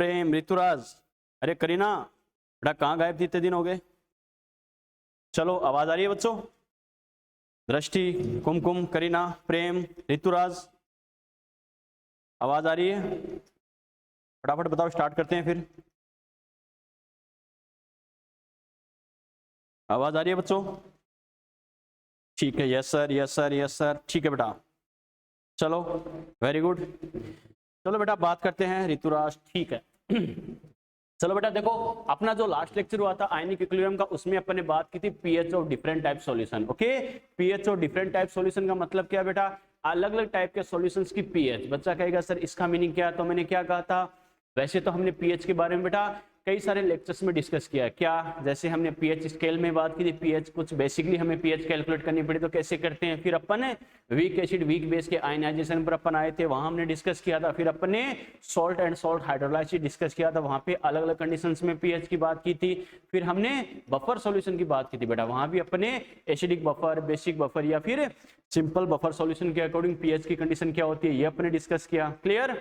प्रेम, ऋतुराज, अरे करीना बेटा कहाँ गायब थी, इतने दिन हो गए। चलो आवाज आ रही है बच्चों? दृष्टि, कुमकुम, करीना, प्रेम, ऋतुराज, आवाज आ रही है? फटाफट बताओ, स्टार्ट करते हैं फिर। आवाज आ रही है बच्चों? ठीक है, yes sir, yes sir, yes sir, ठीक है बेटा। चलो वेरी गुड। चलो बेटा बात करते हैं ऋतुराज, ठीक है। चलो बेटा देखो, अपना जो लास्ट लेक्चर हुआ था आयनिक इक्विलिब्रियम का, उसमें अपन ने बात की थी pH of different type solution. Okay, pH of different type solution का मतलब क्या बेटा? अलग अलग टाइप के सॉल्यूशंस की पीएच। बच्चा कहेगा सर इसका मीनिंग क्या है? तो मैंने क्या कहा था, वैसे तो हमने पीएच के बारे में बेटा कई सारे लेक्चर्स में डिस्कस किया है। क्या? जैसे हमने पीएच स्केल में बात की थी, पीएच कुछ बेसिकली हमें पीएच कैलकुलेट करनी पड़ी तो कैसे करते हैं। फिर अपन ने वीक एसिड वीक बेस के आयनाइजेशन पर अपन आए थे, वहां हमने डिस्कस किया था। फिर अपन ने salt and salt hydrolysis discuss किया था, वहां पे अलग अलग कंडीशंस में पीएच की बात की थी। फिर हमने बफर सॉल्यूशन की बात की थी बेटा, वहां भी अपन ने एसिडिक बफर, बेसिक बफर या फिर सिंपल बफर सॉल्यूशन के अकॉर्डिंग पीएच की कंडीशन क्या होती है ये अपन ने डिस्कस किया। क्लियर?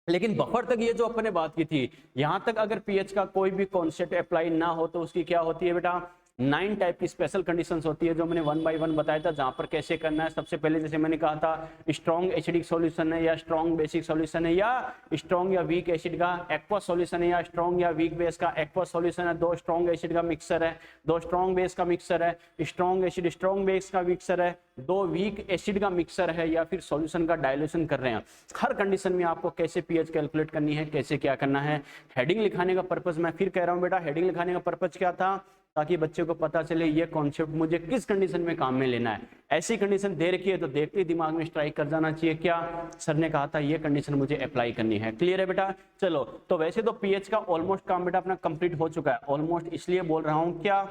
लेकिन बफर तक ये जो अपन ने बात की थी, यहां तक अगर पीएच का कोई भी कॉन्सेप्ट अप्लाई ना हो तो उसकी क्या होती है बेटा? 9 टाइप की स्पेशल कंडीशंस होती है, जो मैंने 1 बाय 1 बताया था, जहां पर कैसे करना है। सबसे पहले जैसे मैंने कहा था, स्ट्रॉन्ग एसिडिक सॉल्यूशन है या स्ट्रॉन्ग बेसिक सॉल्यूशन है, या स्ट्रॉन्ग या वीक एसिड का एक्वा सॉल्यूशन है, या स्ट्रॉन्ग या वीक बेस का एक्वा सॉल्यूशन है। 2 स्ट्रॉन्ग एसिड का मिक्सर है, 2 स्ट्रॉन्ग बेस का मिक्सर है, स्ट्रॉन्ग एसिड स्ट्रॉन्ग बेस का मिक्सर है, 2 वीक एसिड का मिक्सर है, या फिर सॉल्यूशन का डाइल्यूशन कर रहे हैं। हर कंडीशन में आपको कैसे पीएच कैलकुलेट करनी है, कैसे क्या करना है। हेडिंग लिखाने का पर्पस, मैं फिर कह रहा हूं बेटा, हेडिंग लिखाने का पर्पस क्या था? ताकि बच्चे को पता चले ये कॉन्सेप्ट मुझे किस कंडीशन में काम में लेना है। ऐसी कंडीशन दे रखी है तो देखते ही दिमाग में स्ट्राइक कर जाना चाहिए, क्या सर ने कहा था ये कंडीशन मुझे अप्लाई करनी है। क्लियर है बेटा? चलो, तो वैसे तो पीएच का ऑलमोस्ट काम बेटा अपना कंप्लीट हो चुका है। ऑलमोस्ट इसलिए बोल रहा हूं, क्या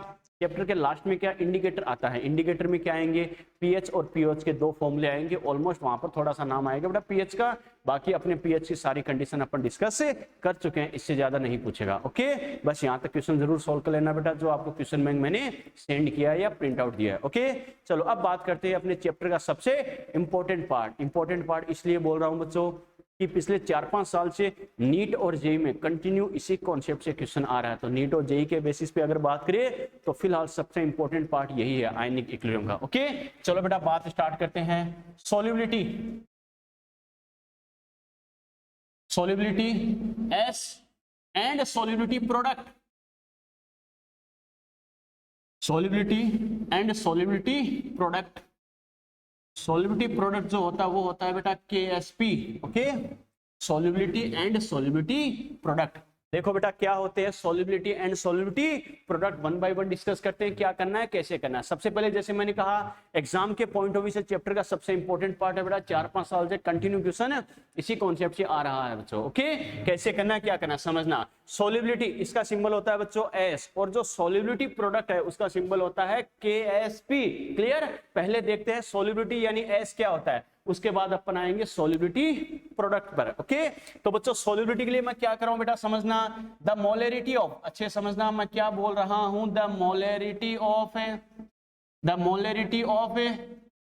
चैप्टर के लास्ट में क्या इंडिकेटर आता है, इंडिकेटर में क्या आएंगे? पीएच और पीओएच के 2 फॉर्मूले आएंगे। ऑलमोस्ट वहां पर थोड़ा सा नाम आएगा बेटा पीएच का, बाकी अपने पीएच की सारी कंडीशन अपन डिस्कस कर चुके हैं, इससे ज्यादा नहीं पूछेगा। ओके, बस यहाँ तक क्वेश्चन जरूर सोल्व कर लेना बेटा, जो आपको क्वेश्चन बैंक मैंने सेंड किया है या प्रिंट आउट दिया है। ओके, चलो अब बात करते हैं अपने चैप्टर का सबसे इंपॉर्टेंट पार्ट। इंपॉर्टेंट पार्ट इसलिए बोल रहा हूं बच्चों कि पिछले 4-5 साल से नीट और जेई में कंटिन्यू इसी कॉन्सेप्ट से क्वेश्चन आ रहा है। तो नीट और जेई के बेसिस पे अगर बात करें तो फिलहाल सबसे इंपॉर्टेंट पार्ट यही है आयनिक इक्विलिब्रियम का। ओके, चलो बेटा बात स्टार्ट करते हैं। Solubility, solubility S and solubility product, solubility and solubility product. Solubility product जो होता है वो होता है बेटा KSP। Okay, solubility and solubility product. देखो बेटा क्या होते हैं solubility and solubility product, 1 by 1 discuss करते हैं, क्या करना है कैसे करना है। सबसे पहले जैसे मैंने कहा एग्जाम के पॉइंट ऑफ व्यू से चैप्टर का सबसे इंपॉर्टेंट पार्ट है बेटा, 4-5 साल से कंटिन्यू क्वेश्चन है इसी कॉन्सेप्ट से आ रहा है बच्चों। ओके, कैसे करना है क्या करना है समझना। सॉल्युबिलिटी, इसका सिंबल होता है बच्चों S, और जो सॉल्युबिलिटी प्रोडक्ट है उसका सिंबल होता है KSP। क्लियर? पहले देखते हैं सॉल्युबिलिटी यानी S क्या होता है, उसके बाद अपन आएंगे सॉल्युबिलिटी प्रोडक्ट पर। ओके, तो बच्चों सॉल्युबिलिटी के लिए मैं क्या कर रहा हूं बेटा समझना, द मोलरिटी ऑफ, अच्छे समझना मैं क्या बोल रहा हूं, the molarity of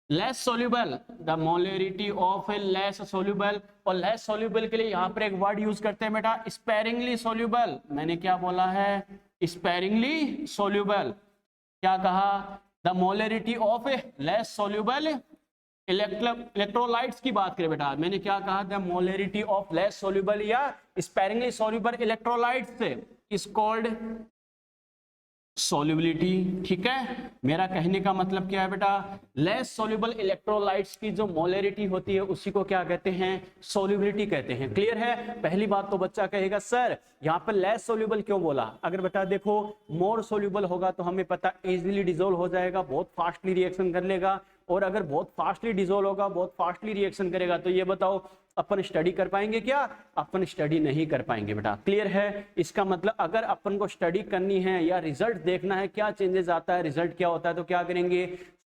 less soluble, the molarity of less soluble. और लेस सोल्यूबल के लिए यहां पर एक वर्ड यूज करते हैं बेटा स्पेरिंगली सोल्यूबल। मैंने क्या बोला है? Sparingly soluble. क्या कहा? The molarity of less soluble electrolytes की बात करें बेटा, मैंने क्या कहा? The molarity of less soluble या sparingly soluble electrolytes is called solubility. ठीक है, मेरा कहने का मतलब क्या है बेटा, लेस सोल्यूबल इलेक्ट्रोलाइट्स की जो मोलरिटी होती है उसी को क्या कहते हैं? सॉल्युबिलिटी कहते हैं। क्लियर है? पहली बात तो बच्चा कहेगा सर यहाँ पर लेस सोल्यूबल क्यों बोला? अगर बेटा देखो मोर सोल्यूबल होगा तो हमें पता इजीली डिसॉल्व हो जाएगा, बहुत फास्टली रिएक्शन कर लेगा, और अगर बहुत फास्टली डिसॉल्व होगा, बहुत फास्टली रिएक्शन करेगा, तो ये बताओ अपन स्टडी कर पाएंगे क्या? अपन स्टडी नहीं कर पाएंगे बेटा। क्लियर है? इसका मतलब अगर अपन को स्टडी करनी है या रिजल्ट देखना है क्या चेंजेस आता है, रिजल्ट क्या होता है, तो क्या करेंगे?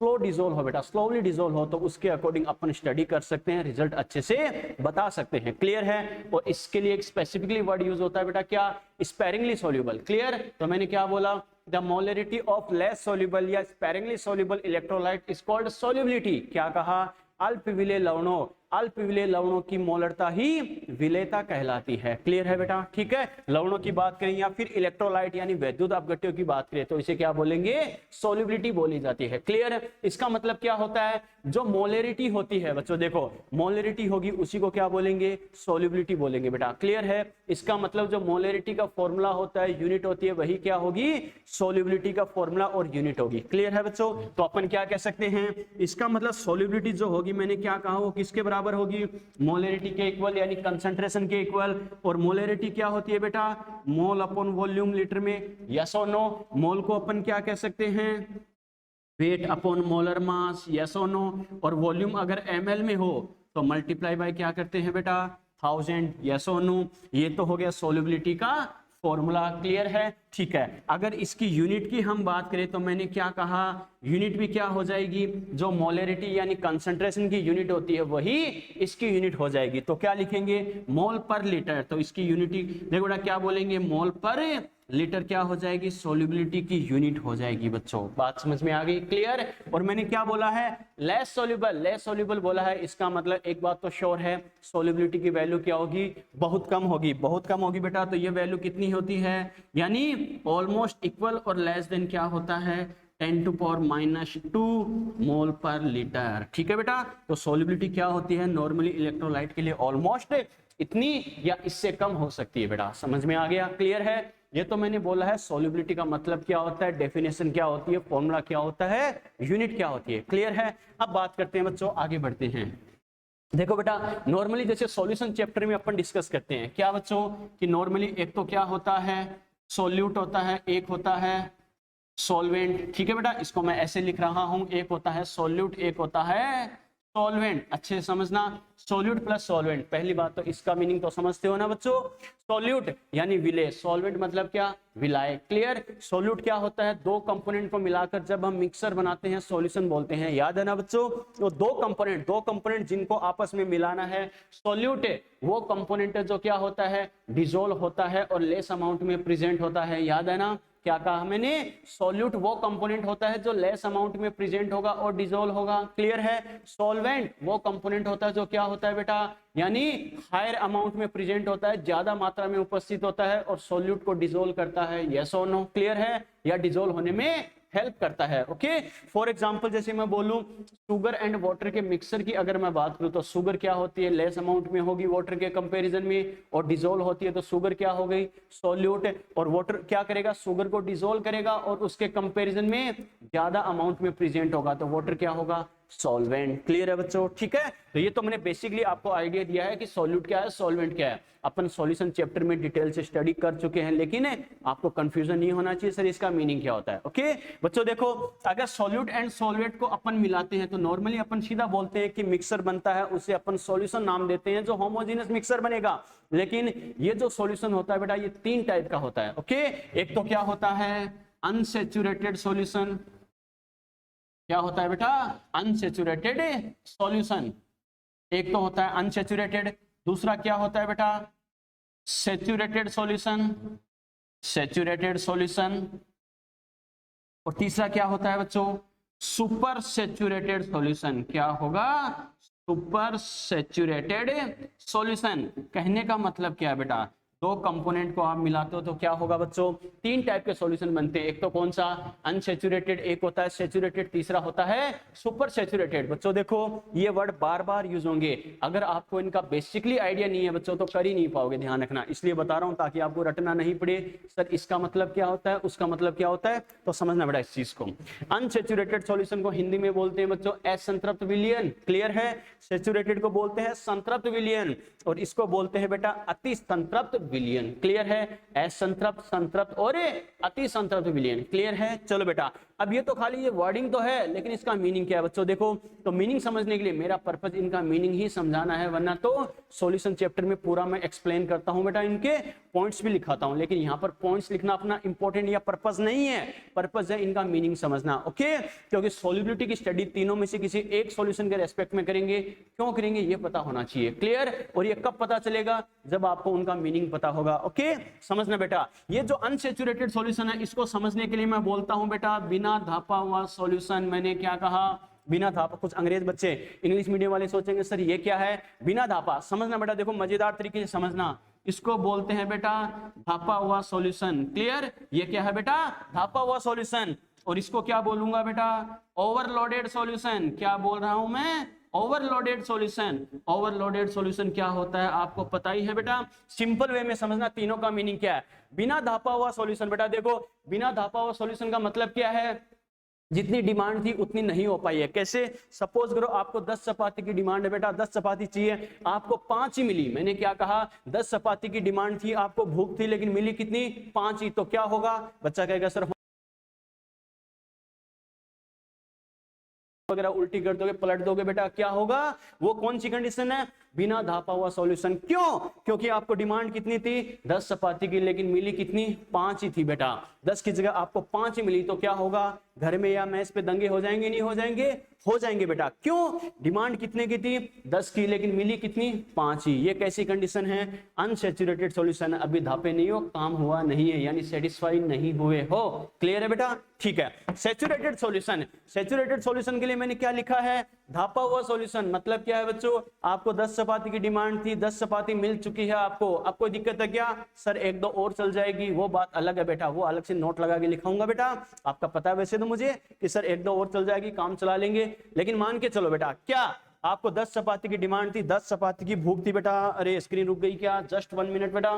स्लो डिसॉल्व हो बेटा, स्लोली डिसॉल्व हो तो उसके अकॉर्डिंग अपन स्टडी कर सकते हैं, रिजल्ट अच्छे से बता सकते हैं। क्लियर है? और इसके लिए एक स्पेसिफिकली वर्ड यूज होता है बेटा क्या? Sparingly soluble. क्लियर? तो मैंने क्या बोला? The molarity of less soluble या sparingly soluble electrolyte is called solubility. क्या कहा? अल्प विलेय लवणों अल्प विलेय लवणों की मोलरता ही विलेयता कहलाती है। क्लियर है बेटा? ठीक है, लवणों की बात करें या फिर इलेक्ट्रोलाइट यानी वैद्युत अपघट्यों की बात करें तो इसे क्या बोलेंगे? सोल्युबिलिटी बोली जाती है। क्लियर है? इसका मतलब क्या होता है? जो मोलरिटी होती है बच्चों, देखो मोलरिटी होगी उसी को क्या बोलेंगे? सोल्युबिलिटी बोलेंगे बेटा। क्लियर है? इसका मतलब जो मोलरिटी का फॉर्मूला होता है, यूनिट होती है, वही क्या होगी? सोल्युबिलिटी का फॉर्मूला और यूनिट होगी। क्लियर है बच्चों? तो अपन क्या कह सकते हैं? इसका मतलब सोल्युबिलिटी जो होगी, मैंने क्या कहा, वो किसके बराबर होगी? मोलरिटी के इक्वल यानी कंसंट्रेशन के इक्वल। और मोलरिटी क्या होती है बेटा? मोल अपॉन वॉल्यूम लीटर में। यस और नो? मोल को अपन क्या कह सकते हैं? Weight upon molar mass. Yes और नो? और वॉल्यूम अगर ml में हो तो मल्टीप्लाई बाय क्या करते हैं बेटा? 1000। यस और नो? ये तो हो गया सोल्युबिलिटी का फॉर्मूला। क्लियर है? ठीक है, अगर इसकी यूनिट की हम बात करें तो मैंने क्या कहा? यूनिट भी क्या हो जाएगी? जो मोलरिटी यानी कंसंट्रेशन की यूनिट होती है वही इसकी यूनिट हो जाएगी। तो क्या लिखेंगे? मोल पर लीटर। तो इसकी यूनिट देखो बेटा क्या बोलेंगे? मोल पर लीटर क्या हो जाएगी? सोल्युबिलिटी की यूनिट हो जाएगी। बच्चों बात समझ में आ गई? क्लियर? और मैंने क्या बोला है? Less soluble. लेस सोल्यूबल बोला है, इसका मतलब एक बात तो श्योर है, सोल्युबिलिटी की वैल्यू क्या होगी? बहुत कम होगी। बहुत कम होगी बेटा, तो ये वैल्यू कितनी होती है? यानी ऑलमोस्ट इक्वल और लेस देन क्या होता है? 10⁻⁻2 मोल पर लीटर। ठीक है बेटा? तो सोल्युबिलिटी क्या होती है नॉर्मली इलेक्ट्रोलाइट के लिए? ऑलमोस्ट इतनी या इससे कम हो सकती है बेटा। समझ में आ गया? क्लियर है? ये तो मैंने बोला है सोल्युबिलिटी का मतलब क्या होता है, डेफिनेशन क्या होती है, फॉर्मूला क्या होता है, यूनिट क्या होती है। क्लियर है? अब बात करते हैं बच्चों, आगे बढ़ते हैं। देखो बेटा नॉर्मली जैसे सॉल्यूशन चैप्टर में अपन डिस्कस करते हैं क्या बच्चों, कि नॉर्मली एक तो क्या होता है? सॉल्यूट होता है, एक होता है सॉल्वेंट। ठीक है बेटा, इसको मैं ऐसे लिख रहा हूं, एक होता है सॉल्यूट, एक होता है सॉल्वेंट। अच्छे से समझना, सॉल्यूट प्लस सॉल्वेंट। पहली बात तो इसका मीनिंग तो समझते हो ना बच्चों? सॉल्यूट यानी विलेय, सॉल्वेंट मतलब क्या? विलाय। क्लियर? सॉल्यूट क्या होता है? दो कंपोनेंट को मिलाकर जब हम मिक्सर बनाते हैं सॉल्यूशन बोलते हैं। याद है ना बच्चों? तो दो कंपोनेंट जिनको आपस में मिलाना है, सॉल्यूट वो कंपोनेंट है जो क्या होता है? डिसॉल्व होता है और लेस अमाउंट में प्रेजेंट होता है। याद है ना? क्या कहा मैंने? सॉल्यूट वो कंपोनेंट होता है जो लेस अमाउंट में प्रेजेंट होगा और डिसॉल्व होगा। क्लियर है? सॉल्वेंट वो कंपोनेंट होता है जो क्या होता है बेटा? यानी हायर अमाउंट में प्रेजेंट होता है, ज्यादा मात्रा में उपस्थित होता है और सॉल्यूट को डिसॉल्व करता है। यस और नो? क्लियर है? या डिसॉल्व होने में हेल्प करता है। ओके, फॉर एग्जांपल जैसे मैं बोलूं शुगर एंड वाटर के मिक्सर की अगर मैं बात करूं तो शुगर क्या होती है? लेस अमाउंट में होगी वाटर के कंपैरिजन में, और डिसॉल्व होती है तो शुगर क्या हो गई? सॉल्यूट। और वाटर क्या करेगा? शुगर को डिसॉल्व करेगा और उसके कंपैरिजन में ज्यादा अमाउंट में प्रेजेंट होगा तो वाटर क्या होगा? सॉल्वेंट। क्लियर है बच्चों? ठीक है, तो ये तो मैंने बेसिकली आपको आइडिया दिया है कि सॉल्यूट क्या है, सॉल्वेंट क्या है। अपन सॉल्यूशन चैप्टर में डिटेल से स्टडी कर चुके हैं, लेकिन आपको कंफ्यूजन नहीं होना चाहिए सर इसका मीनिंग क्या होता है। ओके बच्चों, देखो अगर सॉल्यूट एंड सॉल्वेंट को अपन मिलाते हैं तो नॉर्मली अपन सीधा बोलते हैं कि मिक्सर बनता है, उसे अपन सॉल्यूशन नाम देते हैं, जो होमोजेनियस मिक्सर बनेगा। लेकिन ये जो सॉल्यूशन होता है बेटा ये तीन टाइप का होता है। ओके, एक तो क्या होता है? Unsaturated solution. क्या होता है बेटा? Unsaturated solution. एक तो होता है अनसैचुरेटेड, दूसरा क्या होता है बेटा? सैचुरेटेड सॉल्यूशन, सैचुरेटेड सॉल्यूशन, और तीसरा क्या होता है बच्चों? Super saturated solution. क्या होगा? Super saturated solution. कहने का मतलब क्या है बेटा? दो कंपोनेंट को आप मिलाते हो तो क्या होगा बच्चों? तीन टाइप के सॉल्यूशन बनते हैं। एक तो कौन सा? अनसैचुरेटेड, एक होता है सैचुरेटेड, तीसरा होता है सुपर सैचुरेटेड। बच्चों देखो ये वर्ड बार बार यूज होंगे, अगर आपको इनका बेसिकली आइडिया नहीं है बच्चों तो कर ही नहीं पाओगे, ध्यान रखना। इसलिए बता रहा हूं ताकि आपको रटना नहीं पड़े, सर इसका मतलब क्या होता है, उसका मतलब क्या होता है, तो समझना बेटा इस चीज को। अनसैचुरेटेड सॉल्यूशन को हिंदी में बोलते हैं बच्चों असंतृप्त विलयन। क्लियर है? सैचुरेटेड को बोलते हैं संतृप्त विलयन और इसको बोलते हैं बेटा अति संतृप्त विलयन। क्लियर है? असंतृप्त, संतृप्त और अति संतृप्त विलयन। क्लियर है? चलो बेटा, अब ये तो खाली ये वर्डिंग तो है, लेकिन इसका मीनिंग क्या है बच्चों? देखो, तो मीनिंग समझने के लिए मेरा पर्पस इनका मीनिंग ही समझाना है, वरना तो सॉल्यूशन चैप्टर में पूरा मैं एक्सप्लेन करता हूं बेटा, इनके पॉइंट्स भी लिखाता हूं, लेकिन यहाँ पर पॉइंट्स लिखना अपना इंपॉर्टेंट या पर्पस नहीं है, पर्पस है इनका मीनिंग समझना। ओके, क्योंकि सॉल्युबिलिटी की स्टडी तीनों में से किसी एक सॉल्यूशन के रेस्पेक्ट में करेंगे, क्यों करेंगे ये पता होना चाहिए। क्लियर? और ये कब पता चलेगा? जब आपको उनका मीनिंग पता होगा। ओके, समझना बेटा। ये जो अनसैचुरेटेड सॉल्यूशन है इसको समझने के लिए मैं बोलता हूं बेटा बिना धापा हुआ सॉल्यूशन। मैंने क्या कहा? बिना धापा। कुछ अंग्रेज बच्चे इंग्लिश मीडियम वाले सोचेंगे सर ये क्या है, बिना धापा। समझना बेटा, देखो मजेदार तरीके से समझना, इसको बोलते हैं बेटा धापा हुआ सॉल्यूशन। क्लियर, ये क्या है बेटा, धापा हुआ सॉल्यूशन। और इसको क्या बोलूंगा बेटा, ओवरलोडेड सॉल्यूशन। क्या बोल रहा हूं मैं, ओवरलोडेड सॉल्यूशन। ओवरलोडेड सॉल्यूशन क्या होता है आपको पता ही है बेटा, सिंपल वे में समझना तीनों का मीनिंग क्या है। बिना धापा हुआ सॉल्यूशन, बेटा देखो बिना धापा हुआ सॉल्यूशन का मतलब क्या है, जितनी डिमांड थी उतनी नहीं हो पाई है। कैसे, सपोज करो आपको 10 चपाती की डिमांड है बेटा, 10 चपाती चाहिए, आपको 5 ही मिली। मैंने क्या कहा, 10 चपाती की डिमांड थी, आपको भूख थी, लेकिन मिली कितनी, 5 ही। तो क्या होगा, बच्चा कहेगा सर वगैरह उल्टी कर दोगे, पलट दोगे, बेटा क्या होगा, वो कौन सी कंडीशन है, बिना धापा हुआ सॉल्यूशन। क्यों, क्योंकि आपको डिमांड कितनी थी, 10 चपाती की, लेकिन मिली कितनी, 5 ही थी बेटा। 10 की जगह आपको 5 ही मिली, तो क्या होगा, घर में या मैच पे दंगे हो जाएंगे, नहीं हो जाएंगे, हो जाएंगे बेटा। क्यों, डिमांड कितने की थी, 10 की, लेकिन मिली कितनी, 5 ही। ये कैसी कंडीशन है, अनसैचुरेटेड सॉल्यूशन। अभी धापे नहीं हो, काम हुआ नहीं है, यानी सेटिस्फाई नहीं हुए हो। क्लियर है बेटा, ठीक है। सैचुरेटेड सॉल्यूशन, सैचुरेटेड सॉल्यूशन के लिए मैंने क्या लिखा है, धापा हुआ सॉल्यूशन। मतलब क्या है बच्चों, आपको 10 चपाती की डिमांड थी, 10 चपाती मिल चुकी है आपको, अब कोई दिक्कत है क्या, सर 1-2 और चल जाएगी, वो बात अलग है बेटा, वो अलग से नोट लगा के लिखाऊंगा बेटा। आपका पता है वैसे तो मुझे कि सर 1-2 और चल जाएगी, काम चला लेंगे, लेकिन मान के चलो बेटा, क्या आपको 10 चपाती की डिमांड थी, 10 चपाती की भूख थी बेटा। अरे स्क्रीन रुक गई क्या, जस्ट 1 मिनट बेटा,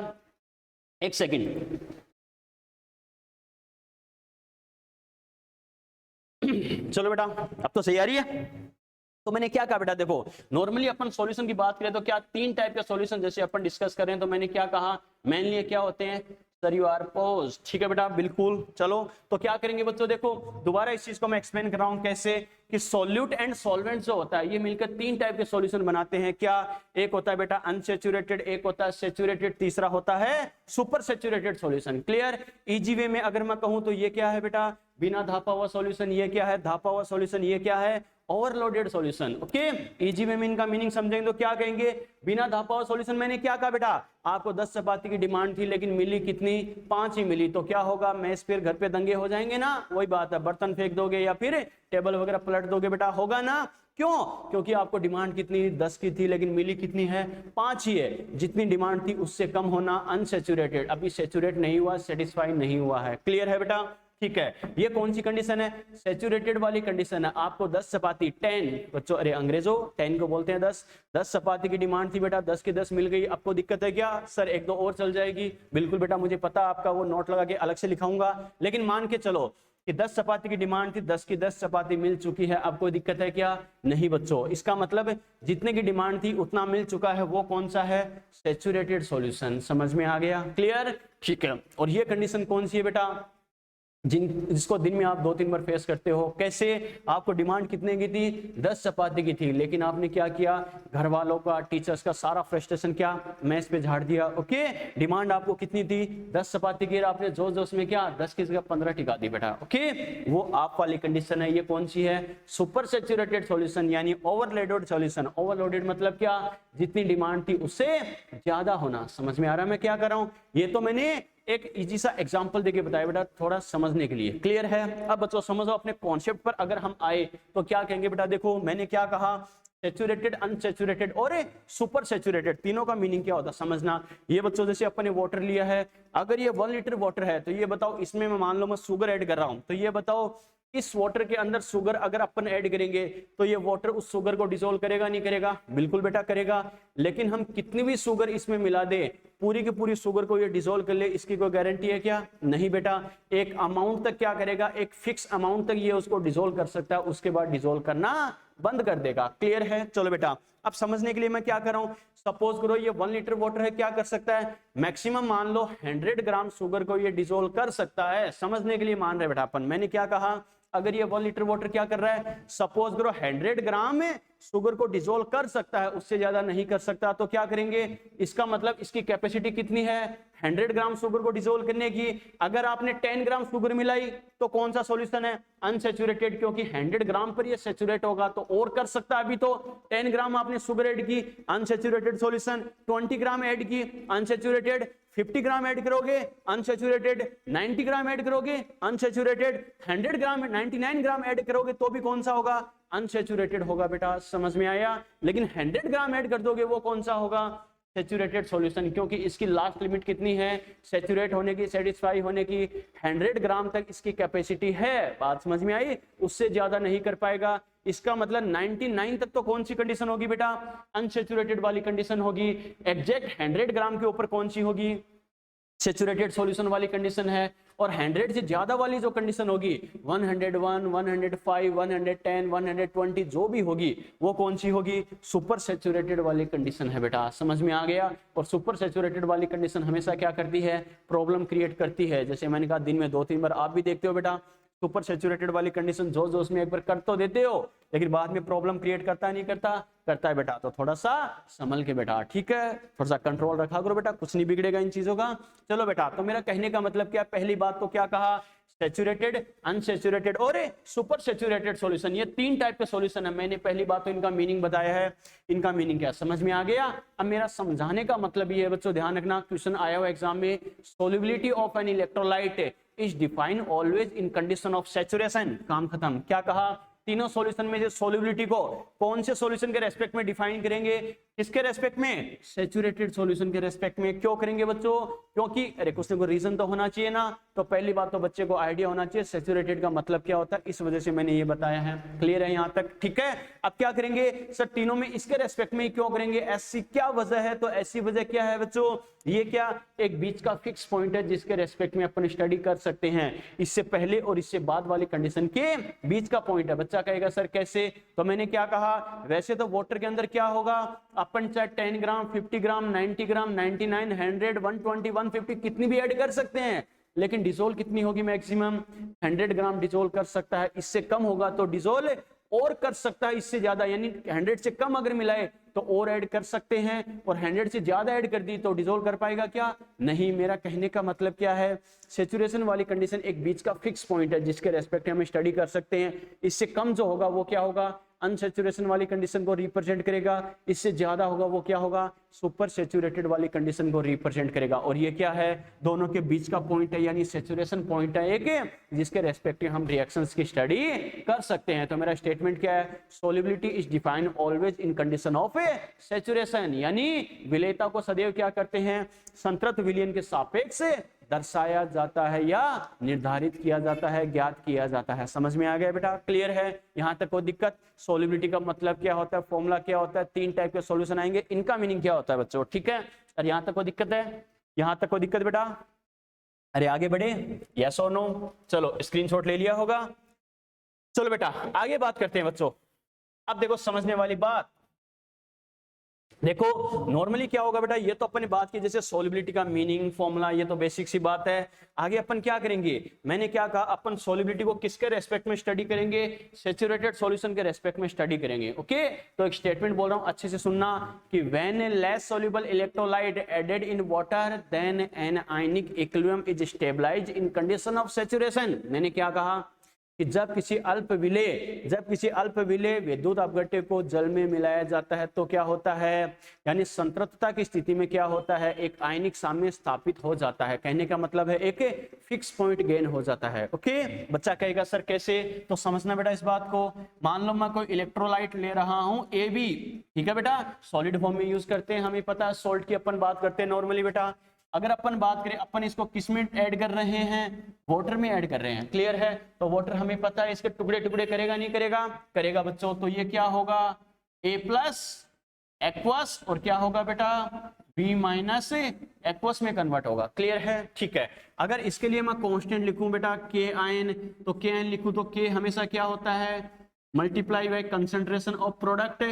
1 सेकेंड। चलो बेटा, अब तो सही आ रही है। तो मैंने क्या कहा बेटा, देखो नॉर्मली अपन सॉल्यूशन की बात करें तो क्या 3 टाइप के सॉल्यूशन जैसे अपन डिस्कस कर रहे हैं, तो मैंने क्या कहा, मेनली क्या होते हैं, सर यू आर पोज। ठीक है बेटा, बिल्कुल। चलो तो क्या करेंगे बच्चों, देखो दोबारा इस चीज को मैं एक्सप्लेन कर रहा हूं कैसे, कि सॉल्यूट एंड सॉल्वेंट जो होता है ये मिलकर 3 टाइप के सॉल्यूशन बनाते हैं। क्या, एक होता है बेटा अनसैचुरेटेड, एक होता है सैचुरेटेड, तीसरा होता है super saturated solution. Clear, easy way में अगर मैं कहूं तो ये क्या है बेटा, बिना धापा हुआ सॉल्यूशन, ये क्या है धापा हुआ सॉल्यूशन, ये क्या है overloaded solution. Okay, easy way में इनका मीनिंग समझेंगे तो क्या कहेंगे, बिना धापा हुआ सॉल्यूशन मैंने क्या कहा बेटा, आपको 10 चपाती की डिमांड थी, लेकिन मिली कितनी, 5 ही मिली, तो क्या होगा, मैस फिर घर पे दंगे हो जाएंगे ना, वही बात है, बर्तन फेंक दोगे या फिर टेबल वगैरह पलट दोगे बेटा, होगा ना। क्यों, क्योंकि आपको डिमांड कितनी 10 की थी, लेकिन मिली कितनी है, 5 ही है। जितनी डिमांड थी उससे कम होना अनसैचुरेटेड, अभी सैचुरेट नहीं हुआ, सेटिस्फाई नहीं हुआ है। क्लियर है बेटा, ठीक है। ये कौन सी कंडीशन है, सैचुरेटेड वाली कंडीशन है। आपको 10 चपाती 10 बच्चों, अरे अंग्रेजों 10 को बोलते हैं 10, 10 चपाती की डिमांड थी बेटा, 10 की 10 मिल गई, आपको दिक्कत है क्या, सर 1-2 और चल जाएगी, बिल्कुल बेटा मुझे पता, आपका वो नोट लगा के अलग से लिखाऊंगा, लेकिन मान के चलो कि 10 चपाती की डिमांड थी, 10 की 10 चपाती मिल चुकी है, अब कोई दिक्कत है क्या, नहीं बच्चों। इसका मतलब जितने की डिमांड थी उतना मिल चुका है, वो कौन सा है, सैचुरेटेड सॉल्यूशन। समझ में आ गया, क्लियर, ठीक है। और ये कंडीशन कौन सी है बेटा, जिसको दिन में आप 2-3 बार फेस करते हो। कैसे, आपको डिमांड कितने की थी, 10 चपाती की थी, लेकिन आपने क्या किया, घर वालों का, टीचर्स का सारा फ्रस्ट्रेशन क्या मैस पे झाड़ दिया। ओके, डिमांड आपको कितनी थी, 10 चपाती की, आपने जोश जोश में क्या 10 की जगह 15 टिका दी बेटा। ओके, वो आप वाली कंडीशन है। ये कौन सी है, सुपर सैचुरेटेड सॉल्यूशन, यानी ओवरलोडेड सॉल्यूशन। ओवरलोडेड मतलब क्या, जितनी डिमांड थी उससे ज्यादा होना। समझ में आ रहा है मैं क्या कर रहा हूं, ये तो मैंने एक इजी सा एग्जांपल देके बताया बेटा, थोड़ा समझने के लिए। क्लियर है, अब बच्चों समझो अपने कॉन्सेप्ट पर अगर हम आए तो क्या कहेंगे बेटा, देखो मैंने क्या कहा, सैचुरेटेड, अनसैचुरेटेड और सुपर सैचुरेटेड, तीनों का मीनिंग क्या होता है समझना। ये बच्चों जैसे अपन ने वाटर लिया है, अगर ये 1 लीटर वाटर है तो ये बताओ इसमें मैं मान लो मैं शुगर ऐड कर रहा हूं, तो ये बताओ इस वाटर के अंदर शुगर अगर अपन ऐड करेंगे तो ये वाटर उस शुगर को डिसोल्व करेगा, नहीं करेगा, बिल्कुल बेटा करेगा। लेकिन हम कितनी भी शुगर इसमें मिला दे, पूरी की पूरी शुगर को ये डिसोल्व कर ले, इसकी कोई गारंटी है क्या, नहीं बेटा। एक अमाउंट तक क्या करेगा, एक फिक्स अमाउंट तक ये उसको डिसोल्व कर सकता है, उसके बाद डिसोल्व करना बंद कर देगा। क्लियर है, चलो बेटा अब समझने के लिए मैं क्या कर रहा हूं, सपोज करो ये 1 लीटर वाटर है, क्या कर सकता है, मैक्सिमम मान लो 100 ग्राम शुगर को ये डिसोल्व कर सकता है। समझने के लिए मान रहे बेटा अपन, मैंने क्या कहा, अगर ये 1 लीटर वाटर क्या कर रहा है, सपोज करो 100 ग्राम में शुगर को डिसोल्व कर सकता है, उससे ज्यादा नहीं कर सकता, तो क्या करेंगे, इसका मतलब इसकी कैपेसिटी कितनी है, 100 ग्राम शुगर को डिसोल्व करने की। अगर आपने 10 ग्राम शुगर मिलाई तो कौन सा सॉल्यूशन है, अनसैचुरेटेड, क्योंकि 100 ग्राम पर ये सैचुरेट होगा, तो और कर सकता है। अभी तो 10 ग्राम आपने शुगर ऐड की, अनसैचुरेटेड सॉल्यूशन, 20 ग्राम ऐड की, अनसैचुरेटेड, 50 ग्राम ऐड करोगे अनसैचुरेटेड, 90 ग्राम ऐड करोगे अनसैचुरेटेड, 100 ग्राम 99 ग्राम ऐड करोगे तो भी कौन सा होगा, अनसेचुरेटेड होगा बेटा, समझ में आया। लेकिन 100 ग्राम ऐड कर दोगे वो कौन सा होगा, सेचुरेटेड सॉल्यूशन, क्योंकि इसकी लास्ट लिमिट कितनी है सेचुरेट होने की, सेटिस्फाई होने की, 100 ग्राम तक इसकी कैपेसिटी है। बात समझ में आई, उससे ज्यादा नहीं कर पाएगा। इसका मतलब 99 तक तो कौन सी कंडीशन होगी बेटा, अनसेचुरेटेड वाली कंडीशन होगी। एग्जैक्ट 100 ग्राम के ऊपर कौन सी होगी, सेचुरेटेड सॉल्यूशन वाली कंडीशन है। और 100 से ज्यादा वाली जो कंडीशन होगी 101, 105, 110, 120 जो भी होगी वो कौन सी होगी, सुपर सेचुरेटेड वाली कंडीशन है बेटा, समझ में आ गया। और सुपर सेचुरेटेड वाली कंडीशन हमेशा क्या करती है, प्रॉब्लम क्रिएट करती है। जैसे मैंने कहा दिन में 2-3 बार आप भी देखते हो बेटा, सुपर सेचुरेटेड वाली कंडीशन जोश जोश में एक बार कर तो देते हो, लेकिन बाद में प्रॉब्लम क्रिएट करता है नहीं करता, करता है बेटा। तो थोड़ा सा संभल के बेटा, ठीक है, थोड़ा सा कंट्रोल रखा करो बेटा, कुछ नहीं बिगड़ेगा इन चीजों का। चलो बेटा, तो मेरा कहने का मतलब क्या, पहली बात तो क्या कहा, सैचुरेटेड, अनसैचुरेटेड और सुपर सैचुरेटेड सॉल्यूशन, ये 3 टाइप के सॉल्यूशन है। मैंने पहली बात तो इनका मीनिंग बताया है, इनका मीनिंग क्या समझ में आ गया। अब मेरा समझाने का मतलब ये है बच्चों, ध्यान रखना, क्वेश्चन आया हुआ एग्जाम में, solubility of an electrolyte is defined always in condition of saturation. काम खत्म। क्या कहा, तीनों सॉल्यूशन में से सोल्युबिलिटी को कौन से सॉल्यूशन के रेस्पेक्ट में डिफाइन करेंगे, किसके रेस्पेक्ट में, सैचुरेटेड सॉल्यूशन के रेस्पेक्ट में। क्यों करेंगे बच्चों, क्योंकि अरे कुछ को रीजन तो होना चाहिए ना। तो पहली बात तो बच्चे को आइडिया होना चाहिए सैचुरेटेड का मतलब क्या होता है, इस वजह से मैंने ये बताया है। क्लियर है यहां तक, ठीक है। अब क्या करेंगे सर, तीनों में इसके रेस्पेक्ट में क्यों करेंगे, ऐसी क्या वजह है, तो ऐसी वजह क्या है बच्चों, ये क्या एक बीच का फिक्स पॉइंट है जिसके रेस्पेक्ट में अपन स्टडी कर सकते हैं। इससे पहले और इससे बाद वाली कंडीशन के बीच का पॉइंट है। बच्चा कहेगा सर कैसे, तो मैंने क्या कहा, वैसे तो वाटर के अंदर क्या होगा, अपन चाहे 10 ग्राम, 50 ग्राम, 90 ग्राम, 99, 100, 120, 150 कितनी भी ऐड कर सकते हैं, लेकिन डिसोल्व कितनी होगी, मैक्सिमम 100 ग्राम डिसोल्व कर सकता है। इससे कम होगा तो डिसोल्व और कर सकता है, इससे ज्यादा यानी 100 से कम अगर मिलाए तो और ऐड कर सकते हैं, और 100 से ज्यादा ऐड कर दी तो डिसोल्व कर पाएगा क्या, नहीं। मेरा कहने का मतलब क्या है, सैचुरेशन वाली कंडीशन एक बीच का फिक्स पॉइंट है जिसके रेस्पेक्ट में हम स्टडी कर सकते हैं। इससे कम जो होगा वो क्या होगा, अनसैचुरेशन वाली कंडीशन को रिप्रेजेंट करेगा, इससे ज्यादा होगा वो क्या होगा, सुपर सैचुरेटेड वाली कंडीशन को रिप्रेजेंट करेगा। और ये क्या है, दोनों के बीच का पॉइंट है, यानी सैचुरेशन पॉइंट है एक, जिसके रेस्पेक्ट में हम रिएक्शंस की स्टडी कर सकते हैं। तो मेरा स्टेटमेंट क्या है, solubility is defined always in condition of saturation, यानी विलेयता को सदैव क्या करते हैं, संतृप्त विलयन के सापेक्ष दर्शाया जाता है या निर्धारित किया जाता है, ज्ञात किया जाता है। समझ में आ गया बेटा, क्लियर है यहां तक कोई दिक्कत। सोल्युबिलिटी का मतलब क्या होता है, फॉर्मूला क्या होता है, 3 टाइप के सॉल्यूशन आएंगे, इनका मीनिंग क्या होता है बच्चों, ठीक है। और यहां तक कोई दिक्कत है, यहां तक कोई दिक्कत बेटा, अरे आगे बढ़े, यस और नो। चलो स्क्रीनशॉट ले लिया होगा। चलो बेटा आगे बात करते हैं बच्चों। अब देखो समझने वाली बात, देखो नॉर्मली क्या होगा बेटा, ये तो अपन ने बात की जैसे सोल्युबिलिटी का मीनिंग, फॉर्मूला, ये तो बेसिक सी बात है। आगे अपन क्या करेंगे, मैंने क्या कहा, अपन सोल्युबिलिटी को किसके रेस्पेक्ट में स्टडी करेंगे, सैचुरेटेड सॉल्यूशन के रेस्पेक्ट में स्टडी करेंगे। ओके, तो एक स्टेटमेंट बोल रहा हूं, अच्छे से सुनना, कि when less soluble electrolyte added in water then an ionic equilibrium is stabilised in condition of saturation. मैंने क्या कहा कि जब किसी अल्प विलेय विद्युत अपघट्य को जल में मिलाया जाता है तो क्या होता है, यानी संतृप्तता की स्थिति में क्या होता है, एक आयनिक साम्य स्थापित हो जाता है। कहने का मतलब है एक फिक्स पॉइंट गेन हो जाता है। ओके, बच्चा कहेगा सर कैसे, तो समझना बेटा इस बात को। मान लो मैं कोई इलेक्ट्रोलाइट ले रहा हूं AB, ठीक है बेटा, सॉलिड फॉर्म में यूज करते हैं, हमें पता है सॉल्ट की अपन बात करते हैं नॉर्मली बेटा। अगर अपन बात करें, अपन इसको किस में ऐड कर रहे हैं, वाटर में ऐड कर रहे हैं, क्लियर है। तो वाटर हमें पता है इसके टुकड़े टुकड़े करेगा नहीं करेगा, करेगा बच्चों। तो ये क्या होगा, A+ एक्वस, और क्या होगा बेटा, B- एक्वस में कन्वर्ट होगा, क्लियर है, ठीक है। अगर इसके लिए मैं कांस्टेंट लिखूं बेटा KIN, तो KIN लिखूं तो K हमेशा क्या होता है, multiply by concentration of product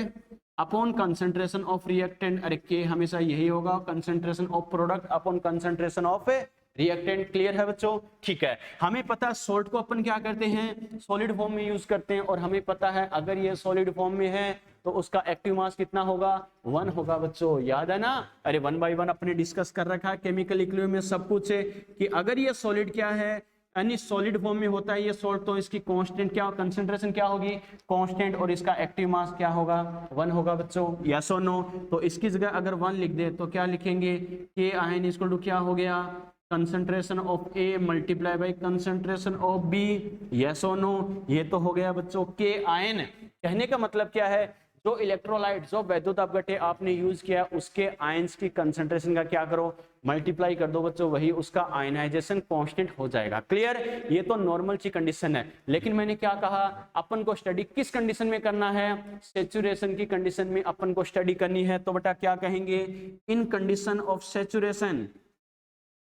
upon concentration of reactant. अरे K हमेशा यही होगा, concentration of product upon concentration of reactant. Clear है बच्चों, ठीक है। हमें पता है सोल्ट को अपन क्या करते हैं, सॉलिड फॉर्म में यूज करते हैं, और हमें पता है अगर ये सॉलिड फॉर्म में है तो उसका एक्टिव मास कितना होगा, 1 होगा बच्चों, याद है ना। अरे 1 by 1 अपने डिस्कस कर रखा है केमिकल इक्विलिब्रियम में सब कुछ है, कि अगर ये सॉलिड क्या है, यानी सॉलिड फॉर्म में होता है ये सॉल्ट, तो इसकी कांस्टेंट क्या, कंसंट्रेशन क्या होगी, कांस्टेंट, और इसका एक्टिव मास क्या होगा, 1 होगा बच्चों, यस और नो। तो इसकी जगह अगर 1 लिख दे तो क्या लिखेंगे, KIN इक्वल टू क्या हो गया, concentration of A multiply by concentration of B, yes और नो। ये तो हो गया बच्चों KIN कहने का मतलब क्या है, जो इलेक्ट्रोलाइट, जो वैद्युत अपघट्य आपने यूज किया उसके आयंस की कंसंट्रेशन का क्या करो, मल्टीप्लाई कर दो बच्चों, वही उसका आयनाइजेशन कांस्टेंट हो जाएगा। क्लियर? ये तो नॉर्मल सी कंडीशन है, लेकिन मैंने क्या कहा, अपन को स्टडी किस कंडीशन में करना है, सैचुरेशन की कंडीशन में अपन को स्टडी करनी है। तो बेटा क्या कहेंगे, इन कंडीशन ऑफ सैचुरेशन,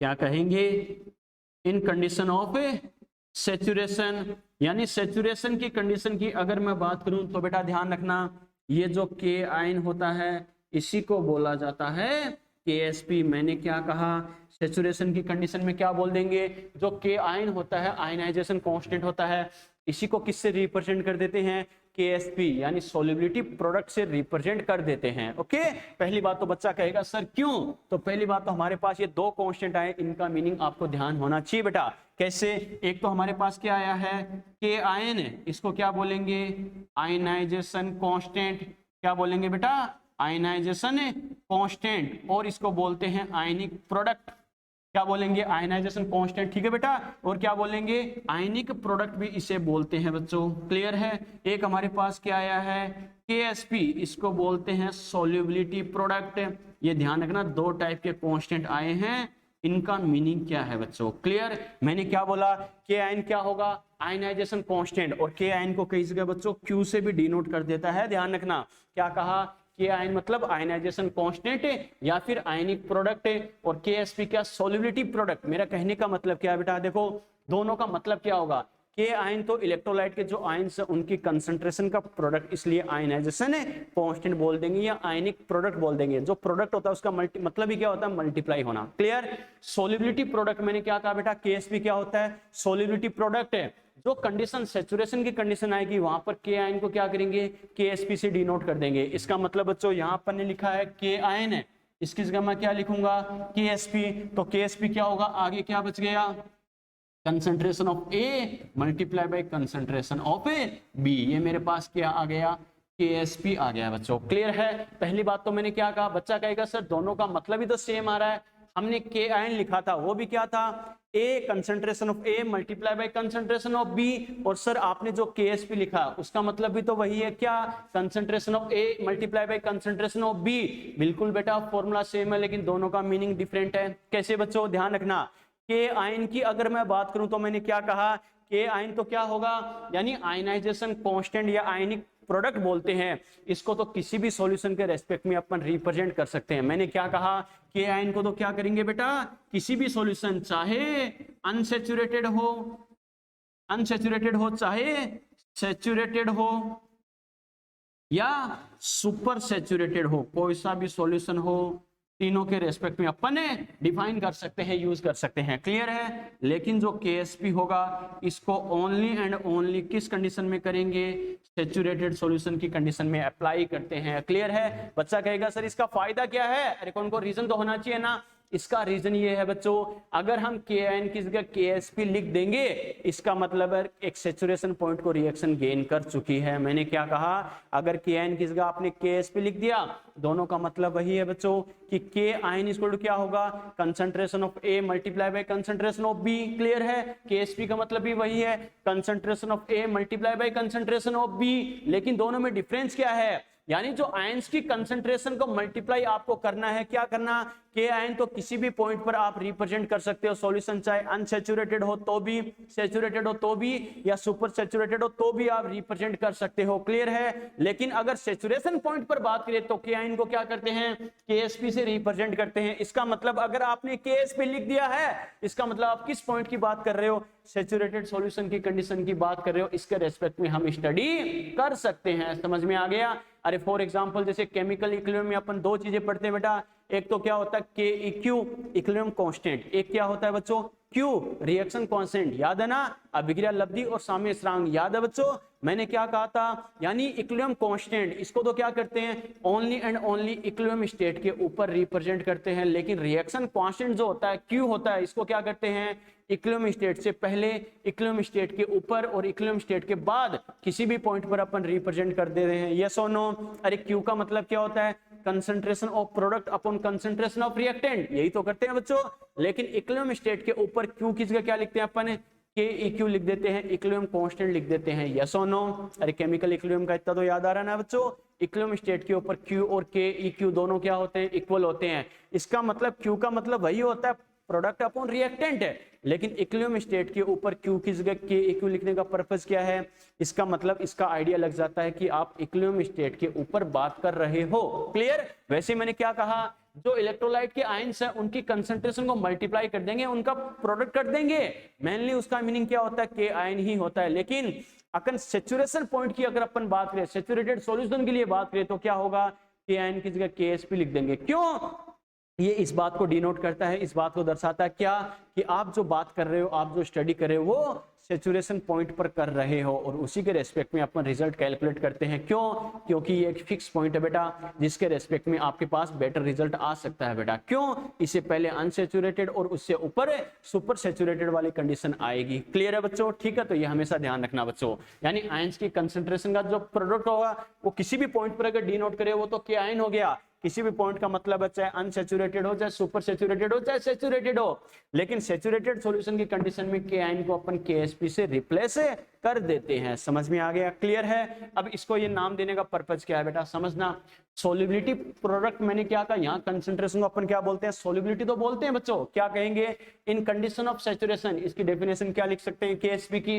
क्या कहेंगे, इन कंडीशन ऑफ सैचुरेशन, यानी सैचुरेशन की कंडीशन की अगर मैं बात करूं तो बेटा ध्यान रखना, ये जो के आयन होता है इसी को बोला जाता है KSP। मैंने क्या कहा, सैचुरेशन की कंडीशन में क्या बोल देंगे, जो के आयन होता है, आयनाइजेशन कांस्टेंट होता है, इसी को किससे रिप्रेजेंट कर देते हैं, KSP, यानी सोल्युबिलिटी प्रोडक्ट से रिप्रेजेंट कर देते हैं। ओके, पहली बात तो बच्चा कहेगा सर क्यों, तो पहली बात तो हमारे पास ये दो कांस्टेंट आए, इनका मीनिंग आपको ध्यान होना चाहिए बेटा। कैसे, एक तो हमारे पास क्या आया है, के आयन, इसको क्या बोलेंगे, आयनाइजेशन कांस्टेंट, क्या बोलेंगे बेटा, आयनाइजेशन कांस्टेंट, और इसको बोलते हैं आयनिक प्रोडक्ट, क्या बोलेंगे, आयनाइजेशन कांस्टेंट, ठीक है बेटा, और क्या बोलेंगे, आयनिक प्रोडक्ट भी इसे बोलते हैं बच्चों। क्लियर है? एक हमारे पास क्या आया है, KSP, इसको बोलते हैं सोल्युबिलिटी प्रोडक्ट। ये ध्यान रखना, दो टाइप के कांस्टेंट आए हैं, इनका मीनिंग क्या है बच्चों। क्लियर? मैंने क्या बोला, के आयन क्या होगा, आयनाइजेशन कांस्टेंट, और के आयन को कई जगह बच्चों Q से भी डिनोट कर देता है, ध्यान रखना। क्या कहा, के आयन मतलब आयनाइजेशन कांस्टेंट या फिर आयनिक प्रोडक्ट, और KSP क्या, सोल्युबिलिटी प्रोडक्ट। मेरा कहने का मतलब क्या है बेटा, देखो दोनों का मतलब क्या होगा, के आयन तो इलेक्ट्रोलाइट के जो आयन्स है उनकी कंसंट्रेशन का प्रोडक्ट, इसलिए आयनाइजेशन कांस्टेंट बोल देंगे या आयनिक प्रोडक्ट बोल देंगे। जो प्रोडक्ट होता है उसका मतलब ही क्या होता है, मल्टीप्लाई होना। क्लियर? सोल्युबिलिटी प्रोडक्ट मैंने क्या कहा बेटा, KSP क्या होता है, सोल्युबिलिटी प्रोडक्ट है। जो कंडीशन सैचुरेशन की कंडीशन आएगी वहां पर के आयन को क्या करेंगे, KSP से डिनोट कर देंगे। इसका मतलब बच्चों यहाँ पर ने लिखा है के आयन है, इसकी जगह मैं क्या लिखूंगा, KSP। तो KSP क्या होगा, आगे क्या बच गया, concentration of A multiply by concentration of B। ये मेरे पास क्या आ गया, KSP आ गया बच्चों। क्लियर है? पहली बात तो मैंने क्या कहा, बच्चा कहेगा सर दोनों का मतलब ही तो सेम आ रहा है, हमने के आयन लिखा था वो भी क्या था, A concentration of A multiply by concentration of B, और सर आपने जो KSP लिखा उसका मतलब भी तो वही है, क्या, concentration of A multiply by concentration of B। बिल्कुल बेटा, फॉर्मूला सेम है लेकिन दोनों का मीनिंग डिफरेंट है। कैसे बच्चों, ध्यान रखना, के आयन की अगर मैं बात करूं तो मैंने क्या कहा, के आयन तो क्या होगा, यानी आयनाइजेशन कांस्टेंट या आयनिक प्रोडक्ट बोलते हैं, इसको तो किसी भी सॉल्यूशन के रेस्पेक्ट में अपन रिप्रेजेंट कर सकते हैं। मैंने क्या कहा, के आयन को तो क्या करेंगे बेटा, किसी भी सॉल्यूशन, चाहे अनसैचुरेटेड हो चाहे सैचुरेटेड हो या सुपर सैचुरेटेड हो, कोई सा भी सॉल्यूशन हो, तीनों के रेस्पेक्ट में अपन डिफाइन कर सकते हैं, यूज कर सकते हैं। क्लियर है? लेकिन जो KSP होगा इसको ओनली एंड ओनली किस कंडीशन में करेंगे, सैचुरेटेड सॉल्यूशन की कंडीशन में अप्लाई करते हैं। क्लियर है? बच्चा कहेगा सर इसका फायदा क्या है, अरे कौन को रीजन तो होना चाहिए ना। इसका रीजन ये है बच्चों, अगर हम के आयन की जगह KSP लिख देंगे, इसका मतलब है एक सैचुरेशन पॉइंट को रिएक्शन गेन कर चुकी है। मैंने क्या कहा, अगर के आयन की जगह आपने KSP लिख दिया, दोनों का मतलब वही है बच्चों कि के आयन इक्वल टू क्या होगा, concentration of A multiply by concentration of B। Clear है? KSP का मतलब भी वही है, concentration of A multiply by concentration of B। लेकिन दोनों में डिफरेंस क्या है, यानी जो आयंस की कंसंट्रेशन को मल्टीप्लाई आपको करना है, क्या करना, के आयन तो किसी भी पॉइंट पर आप रिप्रेजेंट कर सकते हो सॉल्यूशन, चाहे अनसैचुरेटेड हो तो भी, सैचुरेटेड हो तो भी, या सुपर सैचुरेटेड हो तो भी आप रिप्रेजेंट कर सकते हो। क्लियर है? लेकिन अगर सैचुरेशन पॉइंट पर बात करें तो के आयन को क्या करते हैं, KSP से रिप्रेजेंट करते हैं। इसका मतलब अगर आपने KSP लिख दिया है, इसका मतलब आप किस पॉइंट की बात कर रहे हो, सैचुरेटेड सॉल्यूशन की कंडीशन की बात कर रहे हो, इसके रेस्पेक्ट में हम स्टडी कर सकते हैं। समझ में आ गया? अरे फॉर एग्जांपल जैसे केमिकल इक्विलिब्रियम में अपन दो चीजें पढ़ते हैं बेटा, एक तो क्या होता है KEQ इक्विलिब्रियम कांस्टेंट, एक क्या होता है बच्चों Q रिएक्शन कांस्टेंट। याद है ना, अभिक्रिया लब्धि और साम्य स्थिरांक, याद है बच्चों? मैंने क्या कहा था, यानी इक्विलिब्रियम कांस्टेंट इसको तो क्या करते हैं, only and only equilibrium state के ऊपर रिप्रेजेंट करते हैं। लेकिन रिएक्शन कांस्टेंट जो होता है Q होता है, इसको क्या करते हैं, इक्विलिब्रियम स्टेट से पहले, इक्विलिब्रियम स्टेट के ऊपर और इक्विलिब्रियम स्टेट के बाद किसी भी पॉइंट पर अपन रिप्रेजेंट कर दे रहे हैं। यस और नो? अरे Q का मतलब क्या होता है, concentration of product upon concentration of reactant, यही तो करते हैं बच्चों। लेकिन इक्विलिब्रियम स्टेट के ऊपर Q की जगह क्या लिखते हैं अपन, KEQ लिख देते हैं, इक्विलिब्रियम कांस्टेंट लिख देते हैं, यस और नो? अरे केमिकल इक्विलिब्रियम का इतना तो याद आ रहा है ना बच्चों, इक्विलिब्रियम स्टेट के ऊपर Q और KEQ दोनों क्या होते हैं? इक्वल होते हैं। इसका मतलब Q का मतलब वही होता है प्रोडक्ट अपॉन रिएक्टेंट है, लेकिन इक्विलिब्रियम स्टेट के ऊपर Q की जगह KEQ लिखने का पर्पस क्या है? इसका मतलब इसका आइडिया लग जाता है कि आप इक्विलिब्रियम स्टेट के ऊपर बात कर रहे हो। क्लियर? वैसे मैंने क्या कहा, जो इलेक्ट्रोलाइट के आयंस है उनकी कंसंट्रेशन को मल्टीप्लाई कर देंगे, उनका प्रोडक्ट कर देंगे। मेनली उसका मीनिंग क्या होता है? के आयन ही होता है। लेकिन अगर सेचुरेशन पॉइंट की अगर अपन बात करें, सेचुरेटेड सॉल्यूशन के लिए बात करें, तो क्या होगा? के आयन की जगह KSP लिख देंगे। क्यों? ये इस बात को डिनोट करता है, इस बात को दर्शाता है क्या, कि आप जो बात कर रहे हो, आप जो स्टडी कर रहे हो, वो सेचुरेशन पॉइंट पर कर रहे हो, और उसी के रेस्पेक्ट में अपन रिजल्ट कैलकुलेट करते हैं। क्यों? क्योंकि ये एक फिक्स पॉइंट है बेटा, जिसके रेस्पेक्ट में आपके पास बेटर रिजल्ट आ सकता है बेटा। क्यों? इससे पहले अनसेचुरेटेड और उससे ऊपर सुपर सेचुरेटेड वाली कंडीशन आएगी। क्लियर है बच्चों? ठीक है, तो ये हमेशा ध्यान रखना बच्चों। यानी आयंस की कंसंट्रेशन का जो प्रोडक्ट होगा वो किसी भी पॉइंट पर अगर डिनोट करे, वो तो के आयन हो गया। किसी भी पॉइंट का मतलब है चाहे अनसेचुरेटेड हो, चाहे सुपर सेचुरेटेड हो, चाहे सेचुरेटेड हो, लेकिन सेचुरेटेड सॉल्यूशन की कंडीशन में के आयन को अपन KSP से रिप्लेस कर देते हैं। समझ में आ गया? क्लियर है? अब इसको ये नाम देने का पर्पज क्या है बेटा, समझना। सोल्युबिलिटी प्रोडक्ट मैंने क्या कहा, यहाँ कंसंट्रेशन को अपन क्या बोलते हैं? सोल्युबिलिटी तो बोलते हैं बच्चों। क्या कहेंगे? इन कंडीशन ऑफ सैचुरेशन, इसकी डेफिनेशन क्या लिख सकते हैं KSP की?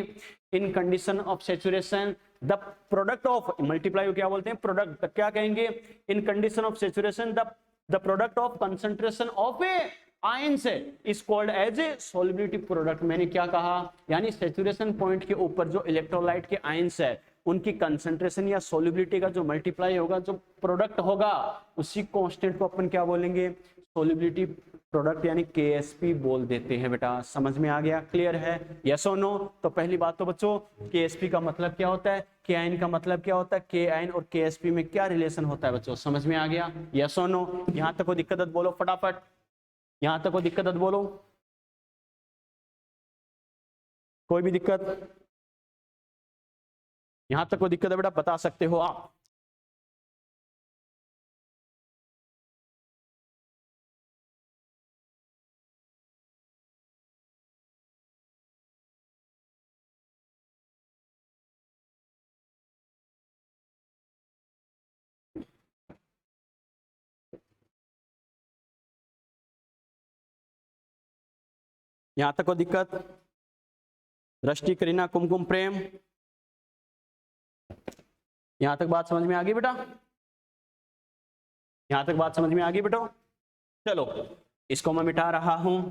In condition of saturation the product of, multiply को क्या बोलते हैं? प्रोडक्ट। क्या कहेंगे? In condition of saturation the product of concentration of a ions is called as a solubility product. मैंने क्या कहा? यानी सैचुरेशन पॉइंट के ऊपर जो इलेक्ट्रोलाइट के आयंस है उनकी कंसंट्रेशन या सोल्युबिलिटी का जो मल्टीप्लाई होगा, जो प्रोडक्ट होगा, उसी कांस्टेंट को अपन क्या बोलेंगे? सोल्युबिलिटी प्रोडक्ट यानी KSP बोल देते हैं बेटा। समझ में आ गया? क्लियर है? यस और नो? तो पहली बात तो बच्चों, KSP का मतलब क्या होता है, के आयन का मतलब क्या होता है, के आयन और KSP में क्या रिलेशन होता है बच्चों? समझ में आ गया? यस और नो? यहां तक कोई दिक्कत बोलो फटाफट, यहां तक कोई दिक्कत बोलो, कोई भी दिक्कत? यहां तक कोई दिक्कत है बेटा, बता सकते हो आप। यहां तक कोई दिक्कत? दृष्टि, करीना, कुमकुम, प्रेम, यहां तक बात समझ में आ गई बेटा? यहां तक बात समझ में आ गई बेटा? चलो इसको मैं मिटा रहा हूं।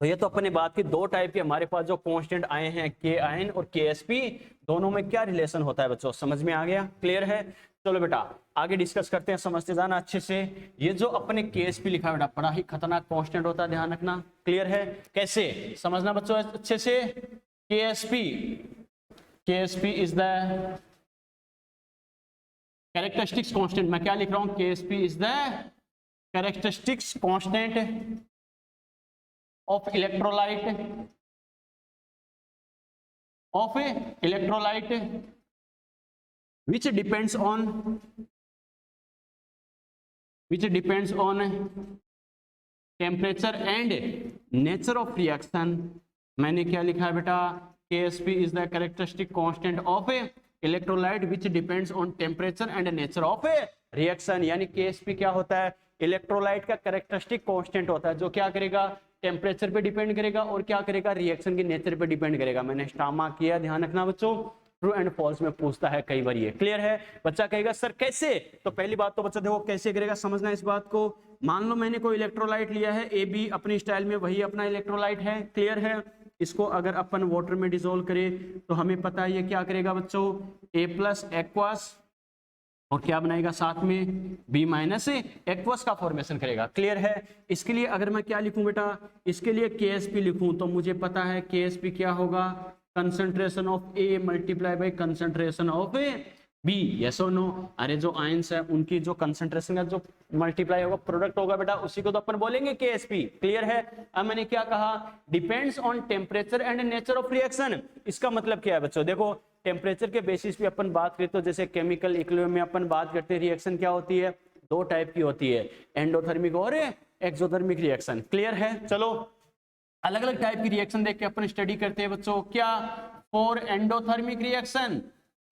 तो ये तो अपने बात की दो टाइप के हमारे पास जो कांस्टेंट आए हैं, के आयन और KSP, दोनों में क्या रिलेशन होता है बच्चों? समझ में आ गया? क्लियर है? चलो बेटा आगे डिस्कस करते हैं, समझते जाना अच्छे से। ये जो अपने KSP लिखा है बेटा, बड़ा ही खतरनाक कांस्टेंट होता है, ध्यान रखना। क्लियर है? कैसे समझना बच्चों अच्छे से? KSP is the characteristics constant. मैं क्या लिख रहा हूं? KSP is the characteristics constant of electrolyte which depends on temperature and nature of reaction। मैंने क्या लिखा है बेटा? KSP is the characteristic constant of a electrolyte which depends on temperature and nature of a reaction। यानी KSP क्या होता है? Electrolyte का कैरेक्टरिस्टिक कांस्टेंट होता है, जो क्या करेगा? टेम्परेचर पे डिपेंड करेगा और क्या करेगा? रिएक्शन के नेचर पे डिपेंड करेगा। मैंने स्टामा किया, ध्यान रखना बच्चों। ट्रू एंड फॉल्स में पूछता है कई बार ये। क्लियर है? बच्चा कहेगा सर कैसे? तो पहली बात तो बच्चा देखो कैसे करेगा, समझना इस बात को। मान लो मैंने कोई इलेक्ट्रोलाइट लिया है AB, अपनी स्टाइल में वही अपना इलेक्ट्रोलाइट है। क्लियर है? इसको अगर अपन वाटर में डिसोल्व करें तो हमें पता है ये क्या करेगा बच्चों? A+ एक्वास, और क्या बनाएगा साथ में? B- एक्वस का फॉर्मेशन करेगा। क्लियर है? इसके लिए अगर मैं क्या लिखूं बेटा? इसके लिए KSP लिखूं तो मुझे पता है KSP क्या होगा? Concentration of A multiply by concentration of B। Yes और नो? अरे जो आयंस है उनकी जो कंसंट्रेशन का जो मल्टीप्लाई होगा, प्रोडक्ट होगा बेटा, उसी को तो अपन बोलेंगे KSP। क्लियर है? अब मैंने क्या कहा? Depends on temperature and nature of reaction. इसका मतलब क्या है बच्चों? देखो टेम्परेचर के बेसिस पे अपन बात करें तो जैसे केमिकल इक्विलिब्रियम में अपन बात करते हैं, रिएक्शन क्या होती है? दो टाइप की होती है, एंडोथर्मिक और एक्सोथर्मिक रिएक्शन। क्लियर है? चलो अलग अलग टाइप की रिएक्शन देख के अपन स्टडी करते हैं बच्चों। क्या? फॉर एंडोथर्मिक रिएक्शन,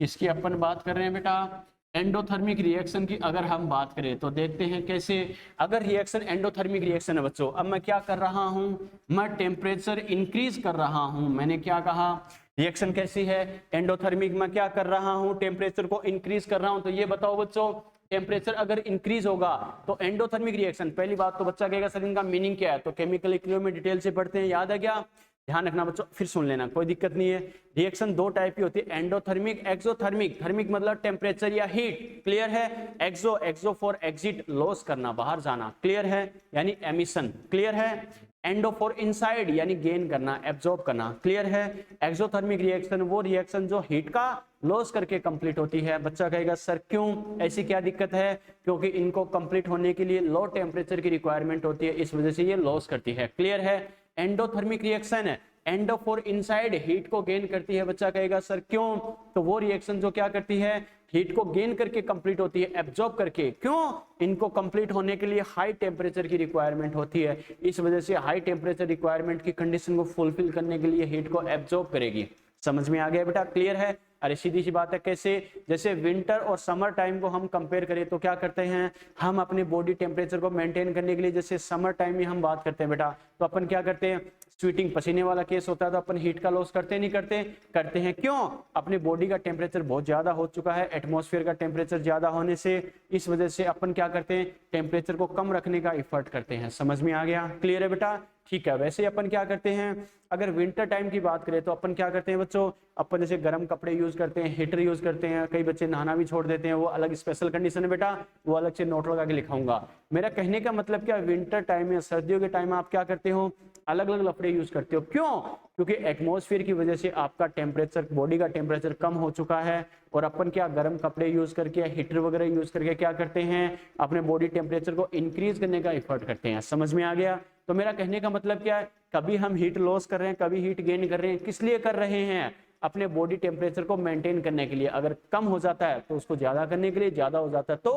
इसकी अपन बात कर रहे हैं बेटा। एंडोथर्मिक रिएक्शन की अगर हम बात करें तो देखते हैं कैसे। अगर रिएक्शन एंडोथर्मिक रिएक्शन है बच्चों, अब मैं क्या कर रहा हूं, मैं टेम्परेचर इंक्रीज कर रहा हूं। मैंने क्या कहा, रिएक्शन कैसी है एंडोथर्मिक, मैं क्या कर रहा हूं, टेम्परेचर को इंक्रीज कर रहा हूं। तो ये बताओ बच्चों, टेम्परेचर अगर इंक्रीज होगा तो एंडोथर्मिक रिएक्शन, पहली बात तो बच्चा कहेगा सर इनका मीनिंग क्या है, तो केमिकल इक्विलिब्रियम में डिटेल से पढ़ते हैं, याद है क्या? ध्यान रखना बच्चों, फिर सुन लेना, कोई दिक्कत नहीं है। रिएक्शन दो टाइप की होती है, एंडोथर्मिक, एक्सोथर्मिक। थर्मिक मतलब टेम्परेचर या हीट, क्लियर है। एक्सो, एक्सो फॉर एग्जिट, लॉस करना, बाहर जाना, क्लियर है, यानी एमिशन, क्लियर है। एंडो फॉर इनसाइड, यानी गेन करना, एब्जॉर्ब करना, क्लियर है। एक्सोथर्मिक रिएक्शन वो रिएक्शन जो हीट का लॉस करके कंप्लीट होती है। बच्चा कहेगा सर क्यों, ऐसी क्या दिक्कत है? क्योंकि इनको कंप्लीट होने के लिए लो टेम्परेचर की रिक्वायरमेंट होती है, इस वजह से ये लॉस करती है, क्लियर है। एंडोथर्मिक रिएक्शन है, एंडो फॉर इनसाइड, हीट को गेन करती है। बच्चा कहेगा सर क्यों? तो वो रिएक्शन जो क्या करती है, हीट को गेन करके कंप्लीट होती है, एब्जॉर्ब करके। क्यों? इनको कंप्लीट होने के लिए हाई टेम्परेचर की रिक्वायरमेंट होती है, इस वजह से हाई टेम्परेचर रिक्वायरमेंट की कंडीशन को फुलफिल करने के लिए हीट को एब्जॉर्ब करेगी। समझ में आ गया बेटा, क्लियर है। अरे सीधी सी बात है, कैसे? जैसे विंटर और समर टाइम को हम कंपेयर करें तो क्या करते हैं, हम अपने बॉडी टेम्परेचर को मेंटेन करने के लिए, जैसे समर टाइम में हम बात करते हैं बेटा, तो अपन क्या करते हैं, स्वीटिंग, पसीने वाला केस होता है, तो अपन हीट का लॉस करते नहीं करते? करते हैं। क्यों? अपने बॉडी का टेम्परेचर बहुत ज्यादा हो चुका है, एटमॉस्फेयर का टेम्परेचर ज्यादा होने से, इस वजह से अपन क्या करते हैं, टेम्परेचर को कम रखने का एफर्ट करते हैं। समझ में आ गया, क्लियर है बेटा, ठीक है। वैसे अपन क्या करते हैं, अगर विंटर टाइम की बात करें तो अपन क्या करते हैं बच्चों, अपन जैसे गर्म कपड़े यूज करते हैं, हीटर यूज करते हैं, कई बच्चे नहाना भी छोड़ देते हैं, वो अलग स्पेशल कंडीशन है बेटा, वो अलग से नोट लगा के लिखाऊंगा। मेरा कहने का मतलब क्या, विंटर टाइम या सर्दियों के टाइम आप क्या करते हो, अलग अलग लफड़े यूज करते हो। क्यों? क्योंकि एटमॉस्फेयर की वजह से आपका टेम्परेचर, बॉडी का टेम्परेचर कम हो चुका है, और अपन क्या गर्म कपड़े यूज करके, हीटर वगैरह यूज करके क्या करते हैं, अपने बॉडी टेम्परेचर को इंक्रीज करने का एफर्ट करते हैं। समझ में आ गया? तो मेरा कहने का मतलब क्या है, कभी हम हीट लॉस कर रहे हैं, कभी हीट गेन कर रहे हैं, किस लिए कर रहे हैं, अपने बॉडी टेम्परेचर को मेंटेन करने के लिए। अगर कम हो जाता है तो उसको ज्यादा करने के लिए, ज्यादा हो जाता है तो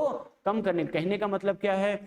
कम करने। कहने का मतलब क्या है,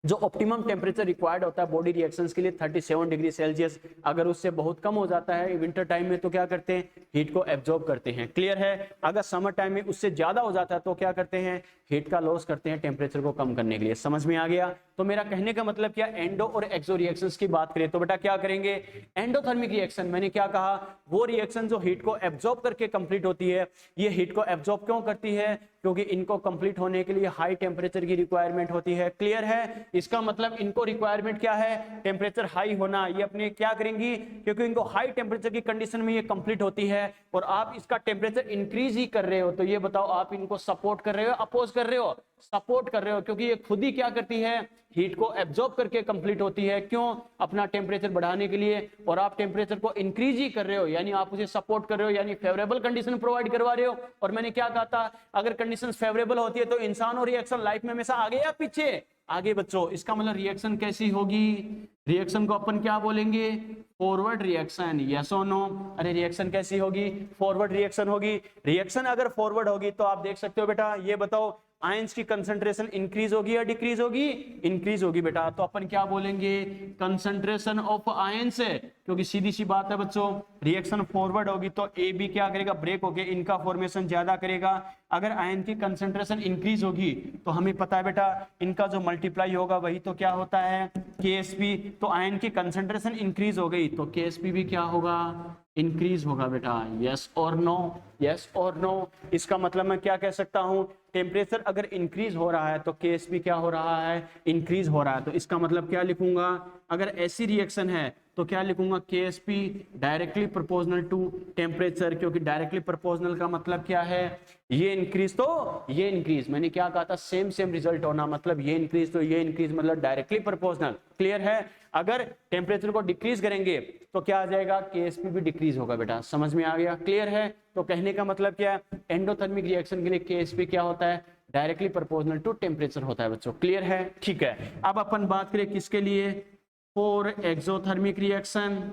जो ऑप्टिमम टेम्परेचर रिक्वायर्ड होता है बॉडी रिएक्शंस के लिए 37 डिग्री सेल्सियस, अगर उससे बहुत कम हो जाता है विंटर टाइम में तो क्या करते हैं, हीट को एब्जॉर्ब करते हैं, क्लियर है। अगर समर टाइम में उससे ज्यादा हो जाता है तो क्या करते हैं, हीट का लॉस करते हैं टेम्परेचर को कम करने के लिए। समझ में आ गया? तो मेरा कहने का मतलब क्या, एंडो और एक्सो रिएक्शंस की बात करें तो बेटा क्या करेंगे, एंडोथर्मिक रिएक्शन, मैंने क्या कहा, वो रिएक्शन जो हीट को एब्जॉर्ब करके कंप्लीट होती है। ये हीट को एब्जॉर्ब क्यों करती है, क्योंकि इनको कंप्लीट होने के लिए हाई टेम्परेचर की रिक्वायरमेंट होती है, क्लियर है। इसका मतलब इनको रिक्वायरमेंट क्या है, टेम्परेचर हाई होना। ये अपने क्या करेंगी, क्योंकि इनको हाई टेम्परेचर की कंडीशन में ये कंप्लीट होती है, और आप इसका टेम्परेचर इंक्रीज ही कर रहे हो, तो ये बताओ आप इनको सपोर्ट कर रहे हो, अपोज कर रहे हो, सपोर्ट कर रहे हो, क्योंकि ये खुद ही क्या करती है, हीट को एब्जॉर्ब करके कंप्लीट होती है। क्यों? अपना टेम्परेचर बढ़ाने के लिए, और आप टेम्परेचर को इंक्रीज ही कर रहे हो, यानी आप उसे सपोर्ट कर रहे हो, यानी फेवरेबल कंडीशन प्रोवाइड करवा रहे हो। और मैंने क्या कहा था, अगर कंडीशन फेवरेबल होती है तो इंसान और रिएक्शन लाइफ में हमेशा आगे या पीछे, आगे बच्चों। इसका मतलब रिएक्शन कैसी होगी, रिएक्शन को अपन क्या बोलेंगे, फॉरवर्ड रिएक्शन, यस और नो। अरे रिएक्शन कैसी होगी, फॉरवर्ड रिएक्शन होगी। रिएक्शन अगर फॉरवर्ड होगी तो आप देख सकते हो बेटा, ये बताओ आयंस की कंसंट्रेशन इंक्रीज होगी या डिक्रीज होगी, इंक्रीज होगी बेटा। तो अपन क्या बोलेंगे, कंसंट्रेशन ऑफ आयंस, क्योंकि सीधी सी बात है बच्चों, रिएक्शन फॉरवर्ड होगी तो ए बी क्या करेगा, ब्रेक होके इनका फॉर्मेशन ज्यादा करेगा। अगर आयन की कंसंट्रेशन इंक्रीज होगी तो हमें पता है बेटा, इनका जो मल्टीप्लाई होगा वही तो क्या होता है, KSP। तो आयन की कंसंट्रेशन इंक्रीज हो गई तो KSP भी क्या होगा, इंक्रीज होगा बेटा। यस और नो, यस और नो। इसका मतलब मैं क्या कह सकता हूं, टेम्परेचर अगर इंक्रीज हो रहा है तो KSP क्या हो रहा है, इंक्रीज हो रहा है। तो इसका मतलब क्या लिखूंगा, अगर ऐसी रिएक्शन है तो क्या लिखूंगा, KSP directly proportional to temperature, क्योंकि डायरेक्टली प्रोपोर्शनल का मतलब क्या है, ये इंक्रीज तो ये इंक्रीज। मैंने क्या कहा था, सेम सेम रिजल्ट होना, मतलब ये इंक्रीज तो ये इंक्रीज, मतलब डायरेक्टली प्रोपोर्शनल, क्लियर है। अगर टेम्परेचर को डिक्रीज करेंगे तो क्या आ जाएगा, KSP भी डिक्रीज होगा बेटा। समझ में आ गया, क्लियर है। तो कहने का मतलब क्या है, एंडोथर्मिक रिएक्शन के लिए KSP क्या होता है, डायरेक्टली प्रोपोर्शनल टू टेम्परेचर होता है बच्चों, क्लियर है, ठीक है। अब अपन बात करें किसके लिए, for exothermic reaction.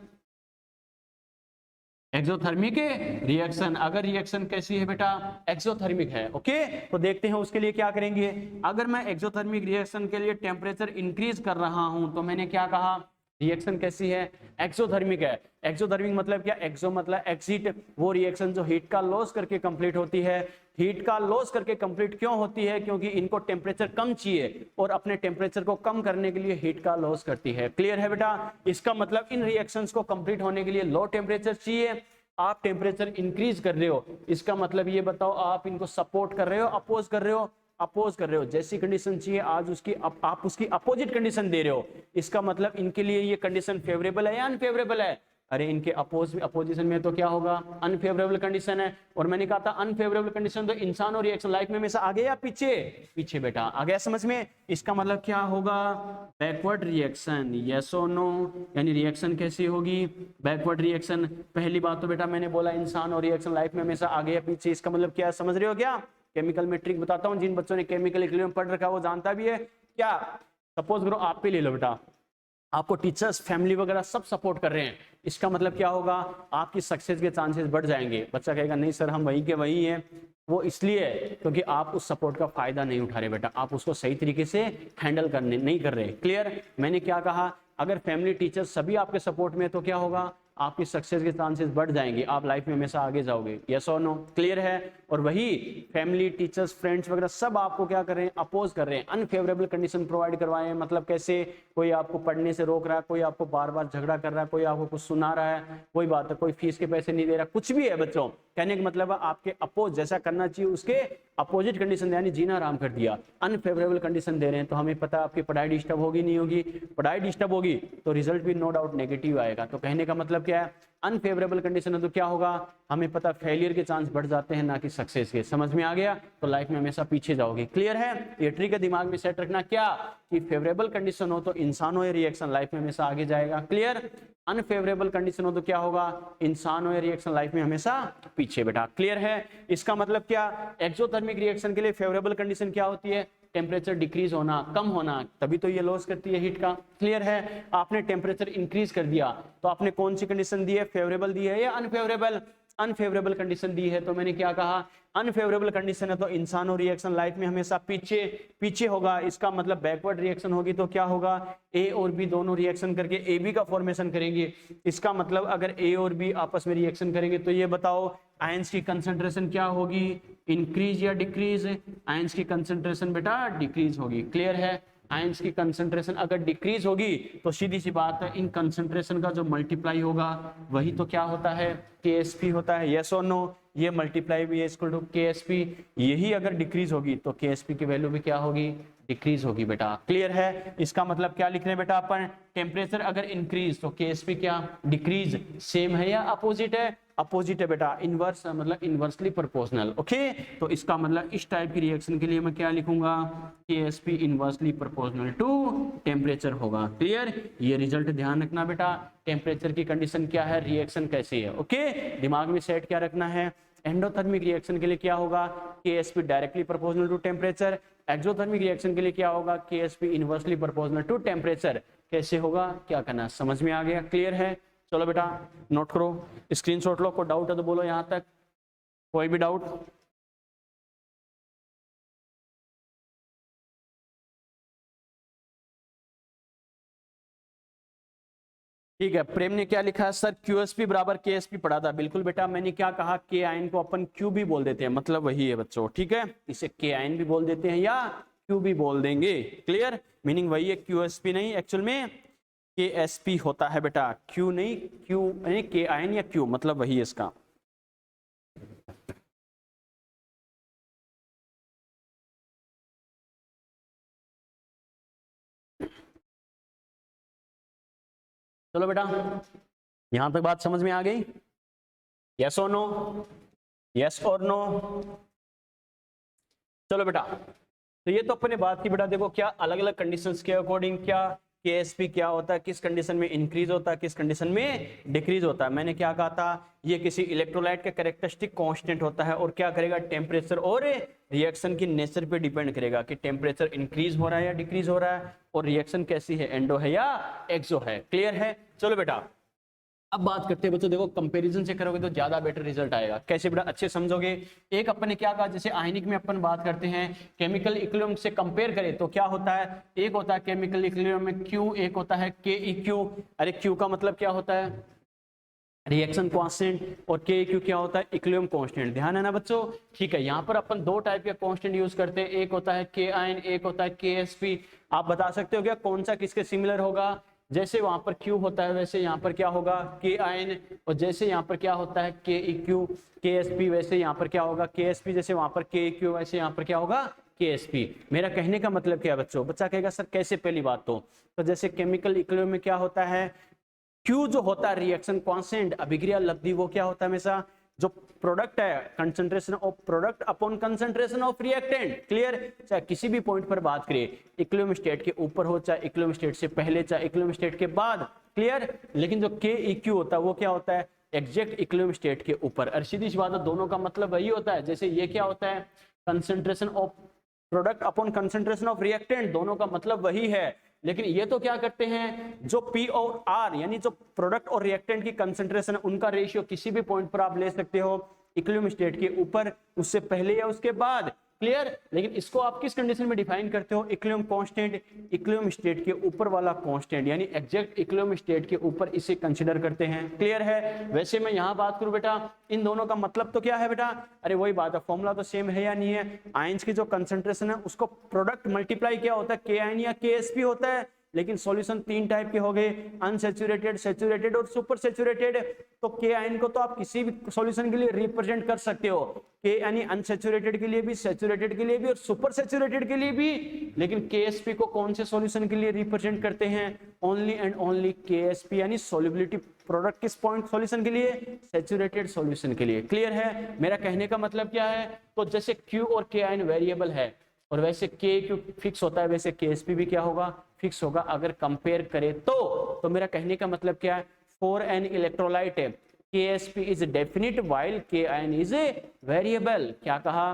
Exothermic reaction, अगर रिएक्शन कैसी है बेटा, एक्सोथर्मिक है, ओके। तो देखते हैं उसके लिए क्या करेंगे। अगर मैं एक्सोथर्मिक रिएक्शन के लिए टेम्परेचर इंक्रीज कर रहा हूं तो मैंने क्या कहा, रिएक्शन कैसी है, एक्सोथर्मिक है। एक्सोथर्मिक मतलब क्या, एक्सो मतलब एक्सिट, वो रिएक्शन जो हीट का लॉस करके कंप्लीट होती है। हीट का लॉस करके कंप्लीट क्यों होती है, क्योंकि इनको टेम्परेचर कम चाहिए और अपने टेम्परेचर को कम करने के लिए हीट का लॉस करती है। क्लियर है बेटा, इसका मतलब इन रिएक्शंस को कंप्लीट होने के लिए लो टेम्परेचर चाहिए, आप टेम्परेचर इंक्रीज कर रहे हो, इसका मतलब ये बताओ आप इनको सपोर्ट कर रहे हो, अपोज कर रहे हो, अपोज कर रहे हो। जैसी कंडीशन चाहिए आज उसकी आप उसकी अपोजिट कंडीशन दे रहे हो, इसका मतलब इनके लिए ये कंडीशन फेवरेबल है या अनफेवरेबल है। अरे इनके अपोजिशन में तो क्या होगा, अनफेवरेबल कंडीशन है। और मैंने कहा था अनफेवरेबल कंडीशन तो इंसान और रिएक्शन लाइफ में हमेशा आगे या पीछे, पीछे बेटा, आ गया समझ में। इसका मतलब क्या होगा, बैकवर्ड रिएक्शन, यस और नो, यानी रिएक्शन कैसी होगी, बैकवर्ड रिएक्शन। पहली बात तो बेटा मैंने बोला इंसान और रिएक्शन लाइफ में हमेशा आगे या पीछे, इसका मतलब क्या समझ रहे हो क्या। केमिकल में ट्रिक बताता हूँ, जिन बच्चों ने केमिकल इक्विलिब्रियम में पढ़ रखा है वो जानता भी है क्या। सपोज करो आप पे ले लो बेटा, आपको टीचर्स फैमिली वगैरह सब सपोर्ट कर रहे हैं, इसका मतलब क्या होगा, आपकी सक्सेस के चांसेस बढ़ जाएंगे। बच्चा कहेगा नहीं सर हम वही के वही हैं, वो इसलिए क्योंकि आप उस सपोर्ट का फायदा नहीं उठा रहे बेटा, आप उसको सही तरीके से हैंडल करने नहीं कर रहे। क्लियर, मैंने क्या कहा, अगर फैमिली टीचर सभी आपके सपोर्ट में है तो क्या होगा, आपकी सक्सेस के चांसेस बढ़ जाएंगे, आप लाइफ में हमेशा आगे जाओगे। यस और नो, क्लियर है। और वही फैमिली टीचर्स फ्रेंड्स वगैरह सब आपको क्या कर रहे हैं, अपोज कर रहे हैं, अनफेवरेबल कंडीशन प्रोवाइड करवाए हैं। मतलब कैसे, कोई आपको पढ़ने से रोक रहा है, कोई आपको बार बार झगड़ा कर रहा है, कोई आपको कुछ सुना रहा है, कोई बात है, कोई फीस के पैसे नहीं दे रहा, कुछ भी है बच्चों, कहने का मतलब है आपके अपोज जैसा करना चाहिए उसके अपोजिट कंडीशन यानी जीना आराम कर दिया। अनफेवरेबल कंडीशन दे रहे हैं तो हमें पता है आपकी पढ़ाई डिस्टर्ब होगी नहीं होगी, पढ़ाई डिस्टर्ब होगी तो रिजल्ट भी नो डाउट नेगेटिव आएगा। तो कहने का मतलब क्या है, अनफेवरेबल कंडीशन है तो क्या होगा, हमें पता फेलियर के चांस बढ़ जाते हैं ना कि सक्सेस के। समझ में आ गया, तो लाइफ में हमेशा पीछे जाओगे। क्लियर है, ये ट्रिक है दिमाग में सेट रखना क्या, कि फेवरेबल कंडीशन हो तो इंसान हो या रिएक्शन लाइफ में हमेशा आगे जाएगा। क्लियर, अनफेवरेबल कंडीशन हो तो क्या होगा, इंसान हो या रिएक्शन लाइफ में हमेशा पीछे बेटा। क्लियर है, इसका मतलब क्या, एक्सोथर्मिक रिएक्शन के लिए फेवरेबल कंडीशन क्या होती है, टेम्परेचर डिक्रीज होना, कम होना, तभी तो ये लॉस करती है हीट का। क्लियर है, आपने टेम्परेचर इंक्रीज कर दिया तो आपने कौन सी कंडीशन दी है, फेवरेबल दी है या अनफेवरेबल, अनफेवरेबल कंडीशन दी है। तो मैंने क्या कहा, अनफेवरेबल कंडीशन है तो इंसान और रिएक्शन लाइफ में हमेशा पीछे पीछे होगा। इसका मतलब बैकवर्ड रिएक्शन होगी तो क्या होगा, ए और बी दोनों रिएक्शन करके ए बी का फॉर्मेशन करेंगे। इसका मतलब अगर ए और बी आपस में रिएक्शन करेंगे तो ये बताओ आयंस की कंसंट्रेशन क्या होगी, इंक्रीज या डिक्रीज। आयंस की कंसंट्रेशन बेटा डिक्रीज होगी। क्लियर है, आयंस की कंसंट्रेशन अगर डिक्रीज होगी तो सीधी सी बात है इन कंसंट्रेशन का जो मल्टीप्लाई होगा वही तो क्या होता है, KSP होता है। यस और नो, ये मल्टीप्लाई भी इक्वल टू KSP, यही अगर डिक्रीज होगी तो KSP की वैल्यू भी क्या होगी, डिक्रीज होगी बेटा। क्लियर है, इसका मतलब क्या लिख रहे हैं बेटा अपन, टेम्परेचर अगर इंक्रीज तो KSP क्या डिक्रीज, सेम है या अपोजिट है, अपोजिट है बेटा, इनवर्स मतलब इनवर्सली प्रोपोर्शनल। ओके, तो इसका मतलब इस टाइप की रिएक्शन के लिए मैं क्या लिखूंगा, KSP inversely proportional to temperature होगा। क्लियर, ये रिजल्ट ध्यान रखना बेटा, टेम्परेचर की कंडीशन क्या है, रिएक्शन कैसी है। ओके, दिमाग में सेट क्या रखना है, एंडोथर्मिक रिएक्शन के लिए क्या होगा, KSP directly proportional to temperature. Exothermic reaction के लिए क्या होगा, KSP inversely proportional to temperature. कैसे होगा, क्या करना, समझ में आ गया। क्लियर है, चलो बेटा नोट करो, स्क्रीनशॉट लो। कोई डाउट है तो बोलो यहां तक, कोई भी डाउट। ठीक है, प्रेम ने क्या लिखा है, सर QSP बराबर KSP पढ़ा था। बिल्कुल बेटा, मैंने क्या कहा, K आयन को अपन Q भी बोल देते हैं, मतलब वही है बच्चों। ठीक है, इसे K आयन भी बोल देते हैं या Q भी बोल देंगे। क्लियर, मीनिंग वही है, QSP नहीं, एक्चुअल में KSP होता है बेटा, Q नहीं, Q यानी K आयन या Q, मतलब वही है इसका। चलो बेटा, यहां तक बात समझ में आ गई, यस और नो, यस और नो। चलो बेटा, तो ये तो अपने बात की बेटा, देखो क्या अलग अलग कंडीशंस के अकॉर्डिंग क्या KSP क्या होता है, किस कंडीशन में इंक्रीज होता है, किस कंडीशन में डिक्रीज होता है। मैंने क्या कहा था, ये किसी इलेक्ट्रोलाइट का कैरेक्टरिस्टिक कांस्टेंट होता है और क्या करेगा, टेम्परेचर और रिएक्शन की नेचर पे डिपेंड करेगा कि टेम्परेचर इंक्रीज हो रहा है या डिक्रीज हो रहा है, और रिएक्शन कैसी है, एंडो है या एक्सो है। क्लियर है, चलो बेटा अब बात करते हैं बच्चों, देखो कंपैरिजन से करोगे तो ज्यादा बेटर रिजल्ट आएगा। कैसे बेटा, अच्छे समझोगे। एक अपन ने क्या कहा, जैसे आयनिक में अपन बात करते हैं केमिकल इक्विलिब्रियम से कंपेयर करें तो क्या होता है, एक होता है केमिकल इक्विलिब्रियम में Q, एक होता है KEQ। अरे Q का मतलब क्या होता है, रिएक्शन कांस्टेंट, और KEQ क्या होता है, इक्विलिब्रियम कांस्टेंट। ध्यान है ना बच्चों, ठीक है। यहाँ पर अपन दो टाइप के कांस्टेंट यूज करते हैं, एक होता है K आयन, एक होता है KSP। आप बता सकते हो क्या कौन सा किसके सिमिलर होगा, जैसे वहां पर Q होता है वैसे यहाँ पर क्या होगा K आयन, और जैसे यहाँ पर क्या होता है KEQ KSP, वैसे यहाँ पर क्या होगा KSP, जैसे वहां पर KEQ वैसे यहाँ पर क्या होगा KSP। मेरा कहने का मतलब क्या है बच्चों, बच्चा कहेगा सर कैसे, पहली बात तो जैसे केमिकल इक्विलिब्रियम में क्या होता है, Q जो होता है रिएक्शन कांस्टेंट, अभिक्रिया लब्धि, वो क्या होता है हमेशा, जो प्रोडक्ट है concentration of product upon concentration of reactant. Clear, चाहे किसी भी पॉइंट पर बात करिए, इक्विलिब्रियम स्टेट के ऊपर हो, चाहे इक्विलिब्रियम स्टेट से पहले, चाहे इक्विलिब्रियम स्टेट के बाद। क्लियर, लेकिन जो KEQ होता है वो क्या होता है, एग्जैक्ट इक्विलिब्रियम स्टेट के ऊपर। और सीधी सी बात है, दोनों का मतलब वही होता है। जैसे ये क्या होता है, concentration of product upon concentration of reactant, दोनों का मतलब वही है। लेकिन ये तो क्या करते हैं, जो P और R यानी जो प्रोडक्ट और रिएक्टेंट की कंसंट्रेशन है उनका रेशियो किसी भी पॉइंट पर आप ले सकते हो, इक्विलिब्रियम स्टेट के ऊपर, उससे पहले या उसके बाद। क्लियर, लेकिन इसको आप किस कंडीशन में डिफाइन करते हो, इक्विलिब्रियम कांस्टेंट, इक्विलिब्रियम स्टेट के ऊपर वाला कांस्टेंट, यानी एग्जैक्ट इक्विलिब्रियम स्टेट के ऊपर इसे कंसीडर करते हैं। क्लियर है। वैसे मैं यहाँ बात करूं बेटा, इन दोनों का मतलब तो क्या है बेटा, अरे वही बात है, फॉर्मूला तो सेम है या नहीं है। आयंस की जो कंसंट्रेशन है उसको प्रोडक्ट मल्टीप्लाई क्या होता है, K आयन या KSP होता है। लेकिन सॉल्यूशन तीन टाइप के हो गए, अनसैचुरेटेड, सैचुरेटेड और सुपर सैचुरेटेड। तो K आयन को तो आप किसी भी सॉल्यूशन के लिए रिप्रेजेंट कर सकते हो, K यानी अनसैचुरेटेड के लिए भी, सैचुरेटेड के लिए भी और सुपर सैचुरेटेड के लिए भी। लेकिन KSP को कौन से सॉल्यूशन के लिए रिप्रेजेंट करते हैं, ओनली एंड ओनली KSP, यानी सॉल्युबिलिटी प्रोडक्ट किस पॉइंट सॉल्यूशन के लिए, सैचुरेटेड सॉल्यूशन के लिए। क्लियर है, मेरा कहने का मतलब क्या है। तो जैसे Q और K आयन वेरिएबल है और वैसे KQ फिक्स होता है, वैसे KSP भी क्या होगा, फिक्स होगा। अगर कंपेयर करें तो मेरा कहने का मतलब क्या है, for an electrolyte KSP is definite while K ion is variable. क्या कहा,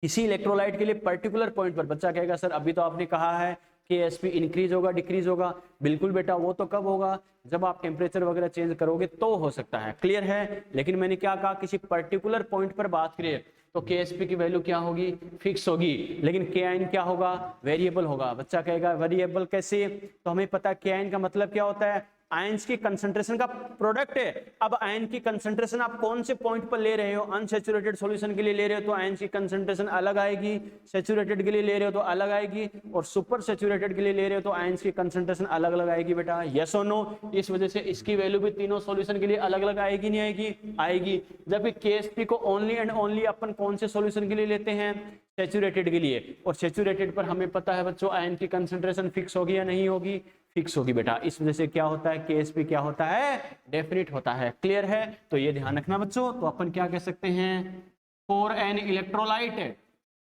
किसी इलेक्ट्रोलाइट के लिए पर्टिकुलर पॉइंट पर। बच्चा कहेगा सर अभी तो आपने कहा है KSP इंक्रीज होगा डिक्रीज होगा। बिल्कुल बेटा, वो तो कब होगा, जब आप टेम्परेचर वगैरह चेंज करोगे तो हो सकता है। क्लियर है, लेकिन मैंने क्या कहा, किसी पर्टिकुलर पॉइंट पर बात करें तो KSP की वैल्यू क्या होगी, फिक्स होगी। लेकिन K आयन क्या होगा, वेरिएबल होगा। बच्चा कहेगा वेरिएबल कैसे, तो हमें पता है K आयन का मतलब क्या होता है, आयंस की कंसंट्रेशन का प्रोडक्ट है। अब आयन की कंसंट्रेशन आप कौन से पॉइंट पर ले रहे हो, अनसैचुरेटेड सॉल्यूशन के लिए ले रहे हो तो आयंस की कंसंट्रेशन अलग आएगी, सैचुरेटेड के लिए ले रहे हो तो अलग आएगी, और सुपर सैचुरेटेड के लिए ले रहे हो तो आयंस की कंसंट्रेशन अलग अलग आएगी। बेटा यस और नो, इस वजह से इसकी वैल्यू भी तीनों सॉल्यूशन के लिए अलग अलग आएगी, नहीं आएगी, आएगी। जबकि KSP को ओनली एंड ओनली अपन कौन से सॉल्यूशन के लिए लेते हैं, सैचुरेटेड के लिए। और सैचुरेटेड पर हमें पता है बच्चों आयन की कंसंट्रेशन फिक्स होगी या नहीं होगी, फिक्स होगी बेटा। इस वजह से क्या होता है, KSP क्या होता है, डेफिनिट होता है। क्लियर है, तो ये ध्यान रखना बच्चों। तो अपन क्या कह सकते हैं, फॉर एन इलेक्ट्रोलाइट,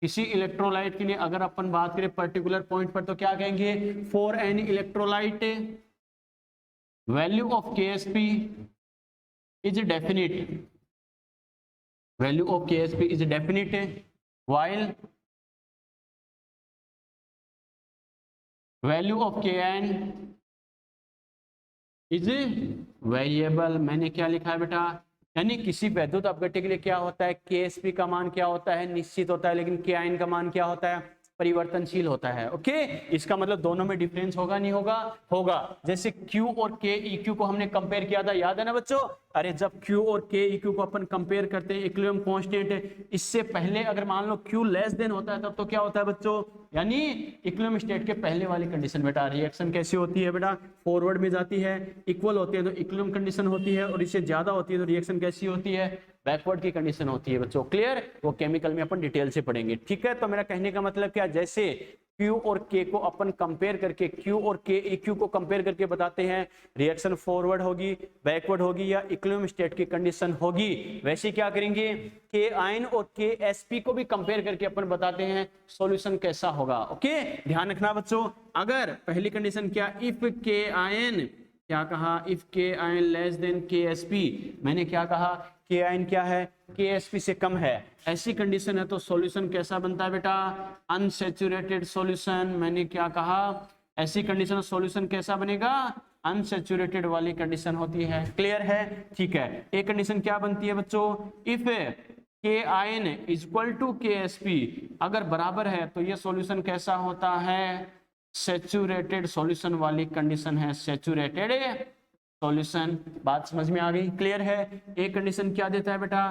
किसी इलेक्ट्रोलाइट के लिए अगर अपन बात करें पर्टिकुलर पॉइंट पर तो क्या कहेंगे, for an electrolyte value of KSP is definite, value of KSP is definite while value of Kn is variable। मैंने क्या लिखा है बेटा, यानी किसी वैद्युत अपघट्य के लिए क्या होता है, KSP का मान क्या होता है, निश्चित होता है, लेकिन Kn का मान क्या होता है, परिवर्तनशील होता है। ओके, इसका मतलब दोनों में डिफरेंस होगा नहीं होगा, होगा। जैसे Q और KEQ को हमने कंपेयर किया था, याद है ना बच्चों। अरे जब Q और KEQ को अपन कंपेयर करते हैं इक्विलिब्रियम कांस्टेंट, इससे पहले अगर मान लो Q लेस देन होता है तब तो क्या होता है बच्चों, यानी इक्विलिब्रियम स्टेट के पहले वाली कंडीशन। बेटा रिएक्शन कैसी होती है बेटा, फॉरवर्ड में जाती है, इक्वल होती है तो इक्विलिब्रियम कंडीशन होती है, और इससे ज्यादा होती है तो रिएक्शन कैसी होती है, बैकवर्ड की कंडीशन होती है बच्चों। क्लियर, वो केमिकल में अपन डिटेल से पढ़ेंगे। ठीक है, तो मेरा कहने का मतलब क्या, जैसे Q और K को अपन कंपेयर करके, Q और KEQ को कंपेयर करके बताते हैं रिएक्शन फॉरवर्ड होगी, बैकवर्ड होगी या इक्विलिब्रियम स्टेट की कंडीशन होगी, वैसे क्या करेंगे K आयन और KSP को भी कंपेयर करके अपन बताते हैं सॉल्यूशन कैसा होगा। ओके, ध्यान रखना बच्चों। अगर पहली कंडीशन क्या, इफ K आयन, क्या कहा, if K ion less than KSP, मैंने क्या कहा, K आयन क्या है, KSP से कम है, ऐसी कंडीशन है तो सॉल्यूशन कैसा बनता है बेटा, अनसैचुरेटेड सॉल्यूशन। मैंने क्या कहा, ऐसी कंडीशन में सॉल्यूशन कैसा बनेगा, अनसैचुरेटेड वाली कंडीशन होती है। क्लियर है? ठीक है। एक कंडीशन क्या बनती है बच्चों, इफ के आयन इक्वल टू के एस पी, अगर बराबर है तो ये सॉल्यूशन कैसा होता है, सैचुरेटेड सॉल्यूशन वाली कंडीशन है, सैचुरेटेड सॉल्यूशन। बात समझ में आ गई? क्लियर है? एक कंडीशन क्या देता है बेटा,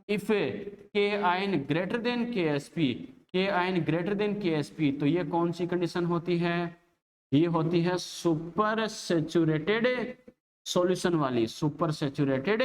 इफ के आयन ग्रेटर देन के एस पी, के आयन ग्रेटर देन के एस पी, तो ये कौन सी कंडीशन होती है, ये होती है सुपर सैचुरेटेड सॉल्यूशन वाली, सुपर सैचुरेटेड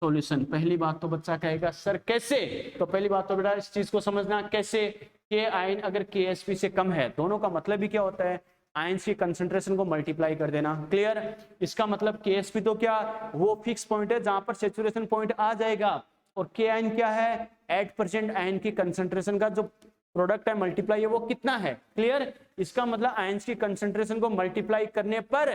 सॉल्यूशन। पहली बात तो बच्चा कहेगा सर कैसे, तो पहली बात तो बेटा इस चीज को समझना, कैसे, के आयन अगर के एस पी से कम है, दोनों का मतलब भी क्या होता है, आयंस की कंसंट्रेशन को मल्टीप्लाई कर देना। क्लियर? इसका मतलब के एस पी तो क्या, वो फिक्स पॉइंट है जहां पर सैचुरेशन पॉइंट आ जाएगा, और के आयन क्या है, 8% आयन की कंसंट्रेशन का जो प्रोडक्ट है मल्टीप्लाई है वो कितना है। क्लियर? इसका मतलब आयंस की कंसंट्रेशन को मल्टीप्लाई करने पर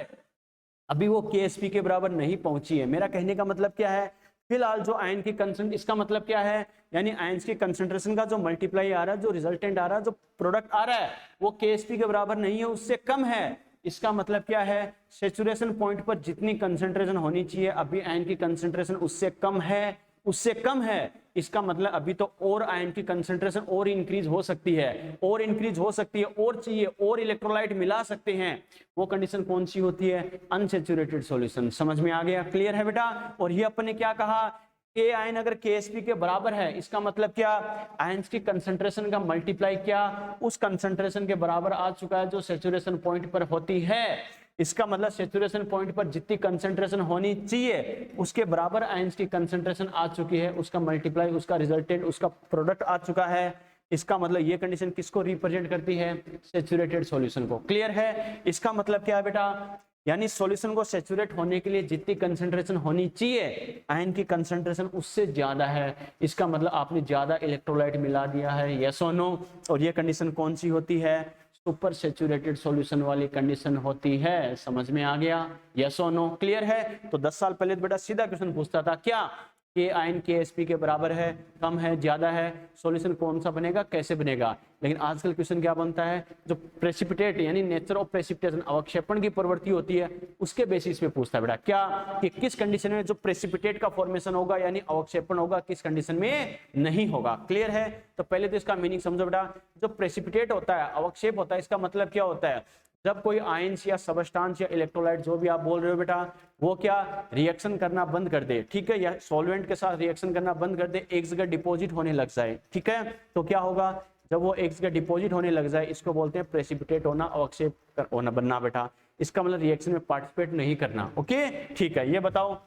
अभी वो केएसपी के बराबर नहीं पहुंची है। मेरा कहने का मतलब क्या है, फिलहाल जो आयन की कंसंट्रेशन, इसका मतलब क्या है, यानी आयंस की कंसंट्रेशन का जो मल्टीप्लाई आ रहा है, जो रिजल्टेंट आ रहा है, जो प्रोडक्ट आ रहा है, वो केएसपी के बराबर नहीं है, उससे कम है। इसका मतलब क्या है, सैचुरेशन पॉइंट पर जितनी कंसंट्रेशन होनी चाहिए अभी आयन की कंसंट्रेशन उससे कम है, उससे कम है। इसका मतलब अभी तो और आयन की कंसंट्रेशन और इंक्रीज हो सकती है, और इंक्रीज हो सकती है, और चाहिए, और इलेक्ट्रोलाइट मिला सकते हैं। वो कंडीशन कौन सी होती है, अनसैचुरेटेड सॉल्यूशन। समझ में आ गया? क्लियर है बेटा? और ये अपन ने क्या कहा, के आयन अगर केएसपी के बराबर है, इसका मतलब क्या, आयंस की कंसंट्रेशन का मल्टीप्लाई क्या उस कंसंट्रेशन के बराबर आ चुका है जो सैचुरेशन पॉइंट पर होती है। इसका मतलब सैचुरेशन पॉइंट पर जितनी कंसंट्रेशन होनी चाहिए उसके बराबर आयंस की कंसंट्रेशन आ चुकी है, उसका मल्टीप्लाई, उसका रिजल्टेंट, उसका प्रोडक्ट आ चुका है। इसका मतलब ये कंडीशन किसको रिप्रेजेंट करती है, सैचुरेटेड सॉल्यूशन को। क्लियर है? इसका मतलब क्या है बेटा, यानी सॉल्यूशन को सैचुरेट होने के लिए जितनी कंसंट्रेशन होनी चाहिए आयन की कंसंट्रेशन उससे ज्यादा है। इसका मतलब आपने ज्यादा इलेक्ट्रोलाइट मिला दिया है, यस और नो। और ये कंडीशन कौन सी होती है, सुपर सैचुरेटेड सॉल्यूशन वाली कंडीशन होती है। समझ में आ गया? यस और नो? क्लियर है? तो 10 साल पहले तो बेटा सीधा क्वेश्चन पूछता था, क्या के आयन के एस पी के बराबर है, कम है, ज्यादा है, सॉल्यूशन कौन सा बनेगा, कैसे बनेगा। लेकिन आजकल क्वेश्चन क्या बनता है, जो प्रेसिपिटेट यानी नेचर ऑफ प्रेसिपिटेशन, अवक्षेपण की प्रवृत्ति होती है, उसके बेसिस पे पूछता है बेटा, क्या कि किस कंडीशन में जो प्रेसिपिटेट का फॉर्मेशन होगा यानी अवक्षेपण होगा, किस कंडीशन में नहीं होगा। क्लियर है? तो पहले तो इसका मीनिंग समझो बेटा, जो प्रेसिपिटेट होता है, अवक्षेप होता है, इसका मतलब क्या होता है, जब कोई आयंस या सबस्टांस या इलेक्ट्रोलाइट जो भी आप बोल रहे हो बेटा, वो क्या रिएक्शन करना बंद कर दे, ठीक है, या सॉल्वेंट के साथ रिएक्शन करना बंद कर दे, एक जगह डिपॉजिट होने लग जाए, ठीक है, तो क्या होगा, जब वो एक जगह डिपॉजिट होने लग जाए, इसको बोलते हैं प्रेसिपिटेट होना, अवक्षेप होना, बनना बेटा। इसका मतलब रिएक्शन में पार्टिसिपेट नहीं करना। ओके, ठीक है। ये बताओ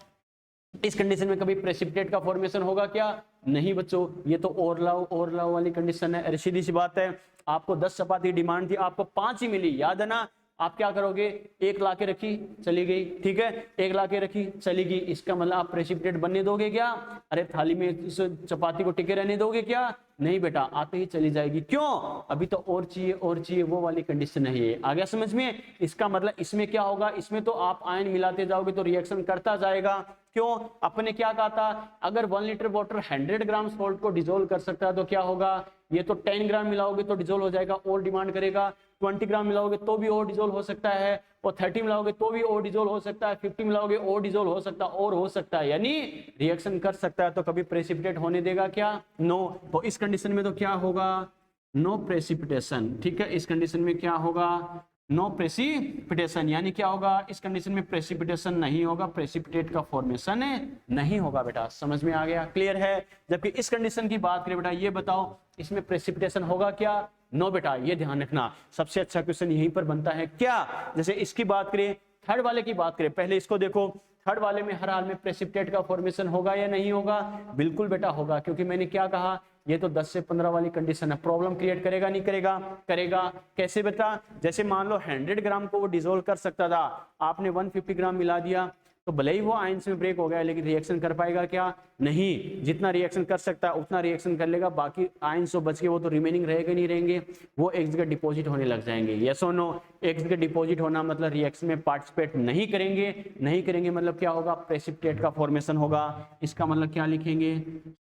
इस कंडीशन में कभी प्रेसिपिटेट का फॉर्मेशन होगा क्या? नहीं बच्चों, ये तो और लाओ वाली कंडीशन है। सीधी सी बात है, आपको 10 चपाती डिमांड थी, आपको 5 ही मिली, याद है ना। आप क्या करोगे, एक ला के रखी चली गई, ठीक है, एक ला के रखी चली गई, इसका मतलब आप प्रेसिपिटेट बनने दोगे क्या? अरे थाली में इस चपाती को टिके रहने दोगे क्या? नहीं बेटा, आते ही चली जाएगी। क्यों? अभी तो और चाहिए, वो वाली कंडीशन नहीं है। आ गया समझ में? इसका मतलब इसमें क्या होगा, इसमें तो आप आयन मिलाते जाओगे तो रिएक्शन करता जाएगा। क्यों? अपने क्या कहा था, अगर 1 लीटर वाटर 100 ग्राम सॉल्ट को डिसोल्व कर सकता है तो क्या होगा, ये तो 10 ग्राम मिलाओगे तो डिसोल्व हो जाएगा, और डिमांड करेगा। 20 ग्राम मिलाओगे तो भी और डिसोल्व हो सकता है, और 30 मिलाओगे तो भी और डिसोल्व हो सकता है, 50 मिलाओगे और डिसोल्व हो सकता है, और हो सकता है, यानी रिएक्शन कर सकता है। तो कभी प्रेसिपिटेट होने देगा क्या? नो। तो इस कंडीशन में तो क्या होगा, नो प्रेसिपिटेशन, ठीक है। इस कंडीशन में क्या होगा, नो प्रेसिपिटेशन, यानी क्या होगा, इस कंडीशन में प्रेसिपिटेशन नहीं होगा, प्रेसिपिटेट का फॉर्मेशन नहीं होगा बेटा। समझ में आ गया? क्लियर है? जबकि इस कंडीशन की बात करें बेटा, ये बताओ इसमें प्रेसिपिटेशन होगा क्या? नो बेटा, ये ध्यान रखना, सबसे अच्छा क्वेश्चन यहीं पर बनता है। क्या? जैसे इसकी बात करें, थर्ड वाले की बात करें, पहले इसको देखो, थर्ड वाले में हर हाल में प्रेसिपिटेट का फॉर्मेशन होगा या नहीं होगा? बिल्कुल बेटा होगा, क्योंकि मैंने क्या कहा, ये तो 10 से 15 वाली कंडीशन है। प्रॉब्लम क्रिएट करेगा नहीं करेगा? करेगा। कैसे बेटा? जैसे मान लो 100 ग्राम को वो डिसोल्व कर सकता था, आपने 150 ग्राम मिला दिया, तो भले ही वो आयंस में ब्रेक हो गया, लेकिन रिएक्शन कर पाएगा क्या? नहीं। जितना रिएक्शन कर सकता है उतना रिएक्शन कर लेगा, बाकी आयंस जो बच के वो तो रिमेनिंग रहेगा नहीं रहेंगे, वो एक जगह डिपॉजिट होने लग जाएंगे। यस और नो? एक जगह डिपॉजिट होना मतलब रिएक्शन में पार्टिसिपेट नहीं करेंगे मतलब क्या होगा, प्रेसिपिटेट का फॉर्मेशन होगा। इसका मतलब क्या लिखेंगे,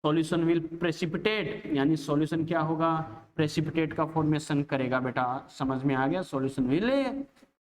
सॉल्यूशन विल प्रेसिपिटेट, यानी सॉल्यूशन क्या होगा, प्रेसिपिटेट का फॉर्मेशन करेगा बेटा। समझ में आ गया? Solution will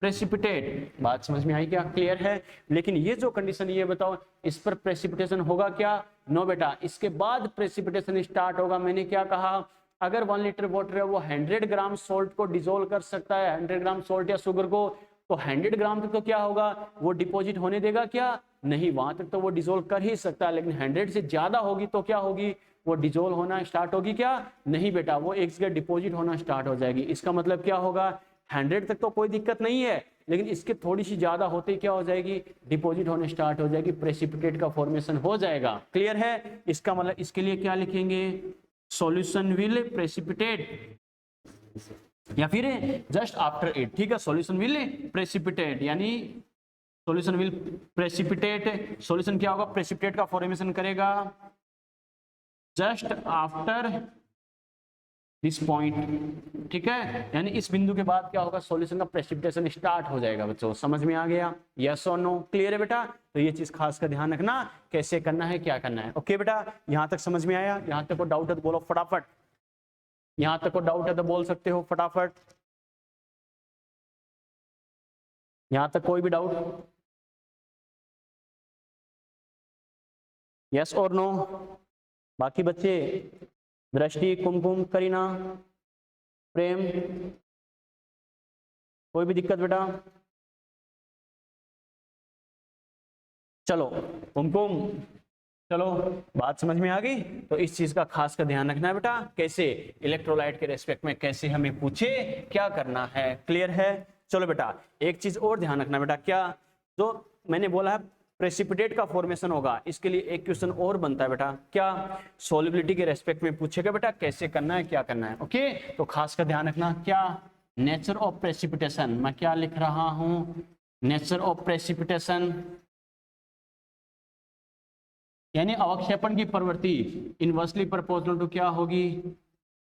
precipitate. बात समझ में आई क्या? क्लियर है। लेकिन ये जो कंडीशन, ये बताओ इस पर प्रेसिपिटेशन होगा क्या? नो बेटा, इसके बाद प्रेसिपिटेशन स्टार्ट होगा। मैंने क्या कहा? अगर 1 लीटर वाटर है वो 100 ग्राम सोल्ट को डिसोल्व कर सकता है, 100 ग्राम सोल्ट या शुगर को, तो 100 ग्राम तक तो क्या होगा, वो डिपॉजिट होने देगा क्या? नहीं, वहां तक तो वो डिसोल्व कर ही सकता है, लेकिन 100 से ज्यादा होगी तो क्या होगी, वो डिसोल्व होना स्टार्ट होगी क्या? नहीं बेटा, वो एक जगह डिपॉजिट होना स्टार्ट हो जाएगी। इसका मतलब क्या होगा, 100 तक तो कोई दिक्कत नहीं है, लेकिन इसके थोड़ी सी ज्यादा होते ही क्या हो जाएगी, डिपॉजिट होने स्टार्ट हो जाएगी, प्रेसिपिटेट का फॉर्मेशन हो जाएगा। क्लियर है? इसका मतलब इसके लिए क्या लिखेंगे, सॉल्यूशन विल प्रेसिपिटेट, या फिर जस्ट आफ्टर इट। ठीक है, सॉल्यूशन विल प्रेसिपिटेट, यानी सॉल्यूशन विल प्रेसिपिटेट, सॉल्यूशन क्या होगा, प्रेसिपिटेट का फॉर्मेशन करेगा जस्ट आफ्टर दिस पॉइंट। ठीक है, यानी इस बिंदु के बाद क्या होगा, सॉल्यूशन का प्रेसिपिटेशन स्टार्ट हो जाएगा। बच्चों समझ में आ गया? यस और नो? क्लियर है बेटा? तो ये चीज खास कर ध्यान रखना, कैसे करना है, क्या करना है। ओके बेटा, यहां तक समझ में आया? यहां तक को डाउट है तो बोलो फटाफट, यहां तक को डाउट है तो बोल सकते हो फटाफट। यहां तक कोई भी डाउट? यस और नो? बाकी बच्चे, दृष्टि, कुमकुम, करीना, प्रेम, कोई भी दिक्कत बेटा? चलो कुमकुम, चलो बात समझ में आ गई। तो इस चीज का खास कर ध्यान रखना है बेटा, कैसे इलेक्ट्रोलाइट के रेस्पेक्ट में कैसे हमें पूछे क्या करना है। क्लियर है? चलो बेटा, एक चीज और ध्यान रखना बेटा, क्या जो मैंने बोला है प्रेसिपिटेट का फॉर्मेशन होगा, इसके लिए एक क्वेश्चन और बनता है बेटा, क्या सॉल्युबिलिटी के रेस्पेक्ट में पूछेगा बेटा, कैसे करना है, क्या करना है। ओके, तो खास कर ध्यान रखना, क्या नेचर ऑफ प्रेसिपिटेशन, मैं क्या लिख रहा हूं, नेचर ऑफ प्रेसिपिटेशन, यानी अवक्षेपण की प्रवृत्ति इनवर्सली प्रोपोर्शनल टू क्या होगी,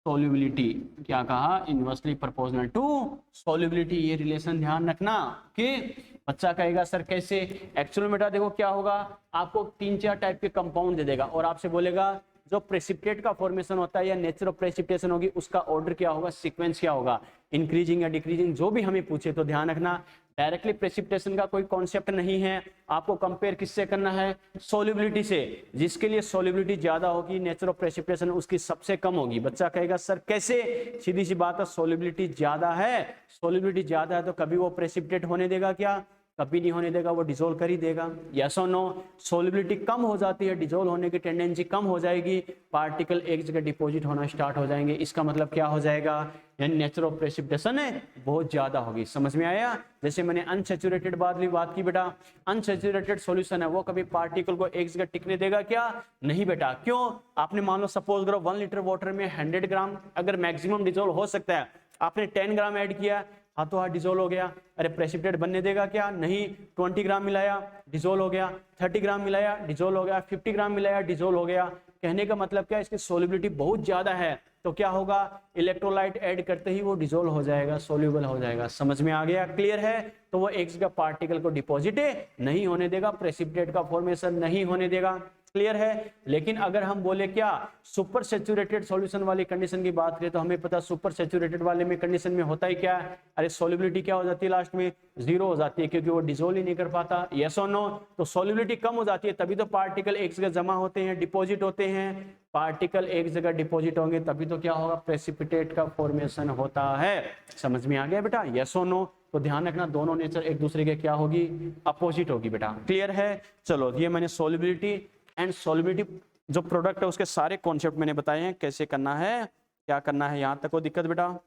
सॉल्युबिलिटी। क्या कहा, इनवर्सली प्रोपोर्शनल टू सॉल्युबिलिटी, ये रिलेशन ध्यान रखना। कि बच्चा कहेगा सर कैसे, एक्चुअल में बेटा देखो क्या होगा, आपको 3-4 टाइप के कंपाउंड दे देगा और आपसे बोलेगा जो प्रेसिपिटेट का फॉर्मेशन होता है या नेचर ऑफ प्रेसिपिटेशन होगी, उसका ऑर्डर क्या होगा, सीक्वेंस क्या होगा, इंक्रीजिंग या डिक्रीजिंग, जो भी हमें पूछे। तो ध्यान रखना, डायरेक्टली प्रेसिपिटेशन का कोई कॉन्सेप्ट नहीं है, आपको कंपेयर किससे करना है, सॉल्युबिलिटी से। जिसके लिए सॉल्युबिलिटी ज्यादा होगी, नेचर ऑफ प्रेसिपिटेशन उसकी सबसे कम होगी। बच्चा कहेगा सर कैसे, सीधी सी बात है, सॉल्युबिलिटी ज्यादा है, सॉल्युबिलिटी ज्यादा है तो कभी वो प्रेसिपिटेट होने देगा क्या, कभी नहीं होने देगा, वो डिसोल्व कर ही देगा। यस और नो? सॉल्युबिलिटी कम हो जाती है, डिसोल्व होने की टेंडेंसी कम हो जाएगी, पार्टिकल एक जगह डिपॉजिट होना स्टार्ट हो जाएंगे। इसका मतलब क्या हो जाएगा, यानी नेचर ऑफ प्रेसिपिटेशन है बहुत ज्यादा होगी। समझ में आया? जैसे मैंने अनसैचुरेटेड बात की बेटा, अनसैचुरेटेड सॉल्यूशन है वो कभी पार्टिकल को एक जगह टिकने देगा क्या, नहीं बेटा। क्यों? आपने मान लो सपोज करो 1 लीटर वाटर में 100 ग्राम अगर मैक्सिमम डिसोल्व हो सकता है, आपने 10 ग्राम ऐड किया, हाथों हाथ डिसोल्व हो गया, अरे प्रेसिपिटेट बनने देगा क्या, नहीं। 20 ग्राम मिलाया, डिसोल्व हो गया, 30 ग्राम मिलाया, डिसोल्व हो गया, 50 ग्राम मिलाया, डिसोल्व हो गया। कहने का मतलब क्या, इसकी सॉल्युबिलिटी बहुत ज्यादा है, तो क्या होगा, इलेक्ट्रोलाइट ऐड करते ही वो डिसोल्व हो जाएगा, सोल्यूबल हो जाएगा। समझ में आ गया? क्लियर है? तो वो एक जगह पार्टिकल को डिपॉजिट नहीं होने देगा, प्रेसिपिटेट का फॉर्मेशन नहीं होने देगा। क्लियर है? लेकिन अगर हम बोले क्या सुपर सैचुरेटेड सॉल्यूशन वाली कंडीशन की बात करें, तो हमें पता सुपर सैचुरेटेड वाले में कंडीशन में होता ही क्या है, अरे सॉल्युबिलिटी क्या हो जाती है, लास्ट में 0 हो जाती है, क्योंकि वो डिसोल्व ही नहीं कर पाता। यस और नो? तो सॉल्युबिलिटी कम हो जाती है, तभी तो पार्टिकल एक जगह जमा होते हैं, डिपॉजिट होते हैं। पार्टिकल एक जगह डिपॉजिट होंगे तभी तो क्या होगा, प्रेसिपिटेट का फॉर्मेशन होता है। समझ में आ गया बेटा? यस और नो? तो ध्यान रखना, दोनों नेचर एक दूसरे के क्या होगी, अपोजिट होगी बेटा। क्लियर है? चलो, ये मैंने सॉल्युबिलिटी एंड सॉल्युबिलिटी जो प्रोडक्ट है उसके सारे कॉन्सेप्ट मैंने बताए हैं, कैसे करना है, क्या करना है। यहां तक को दिक्कत बेटा?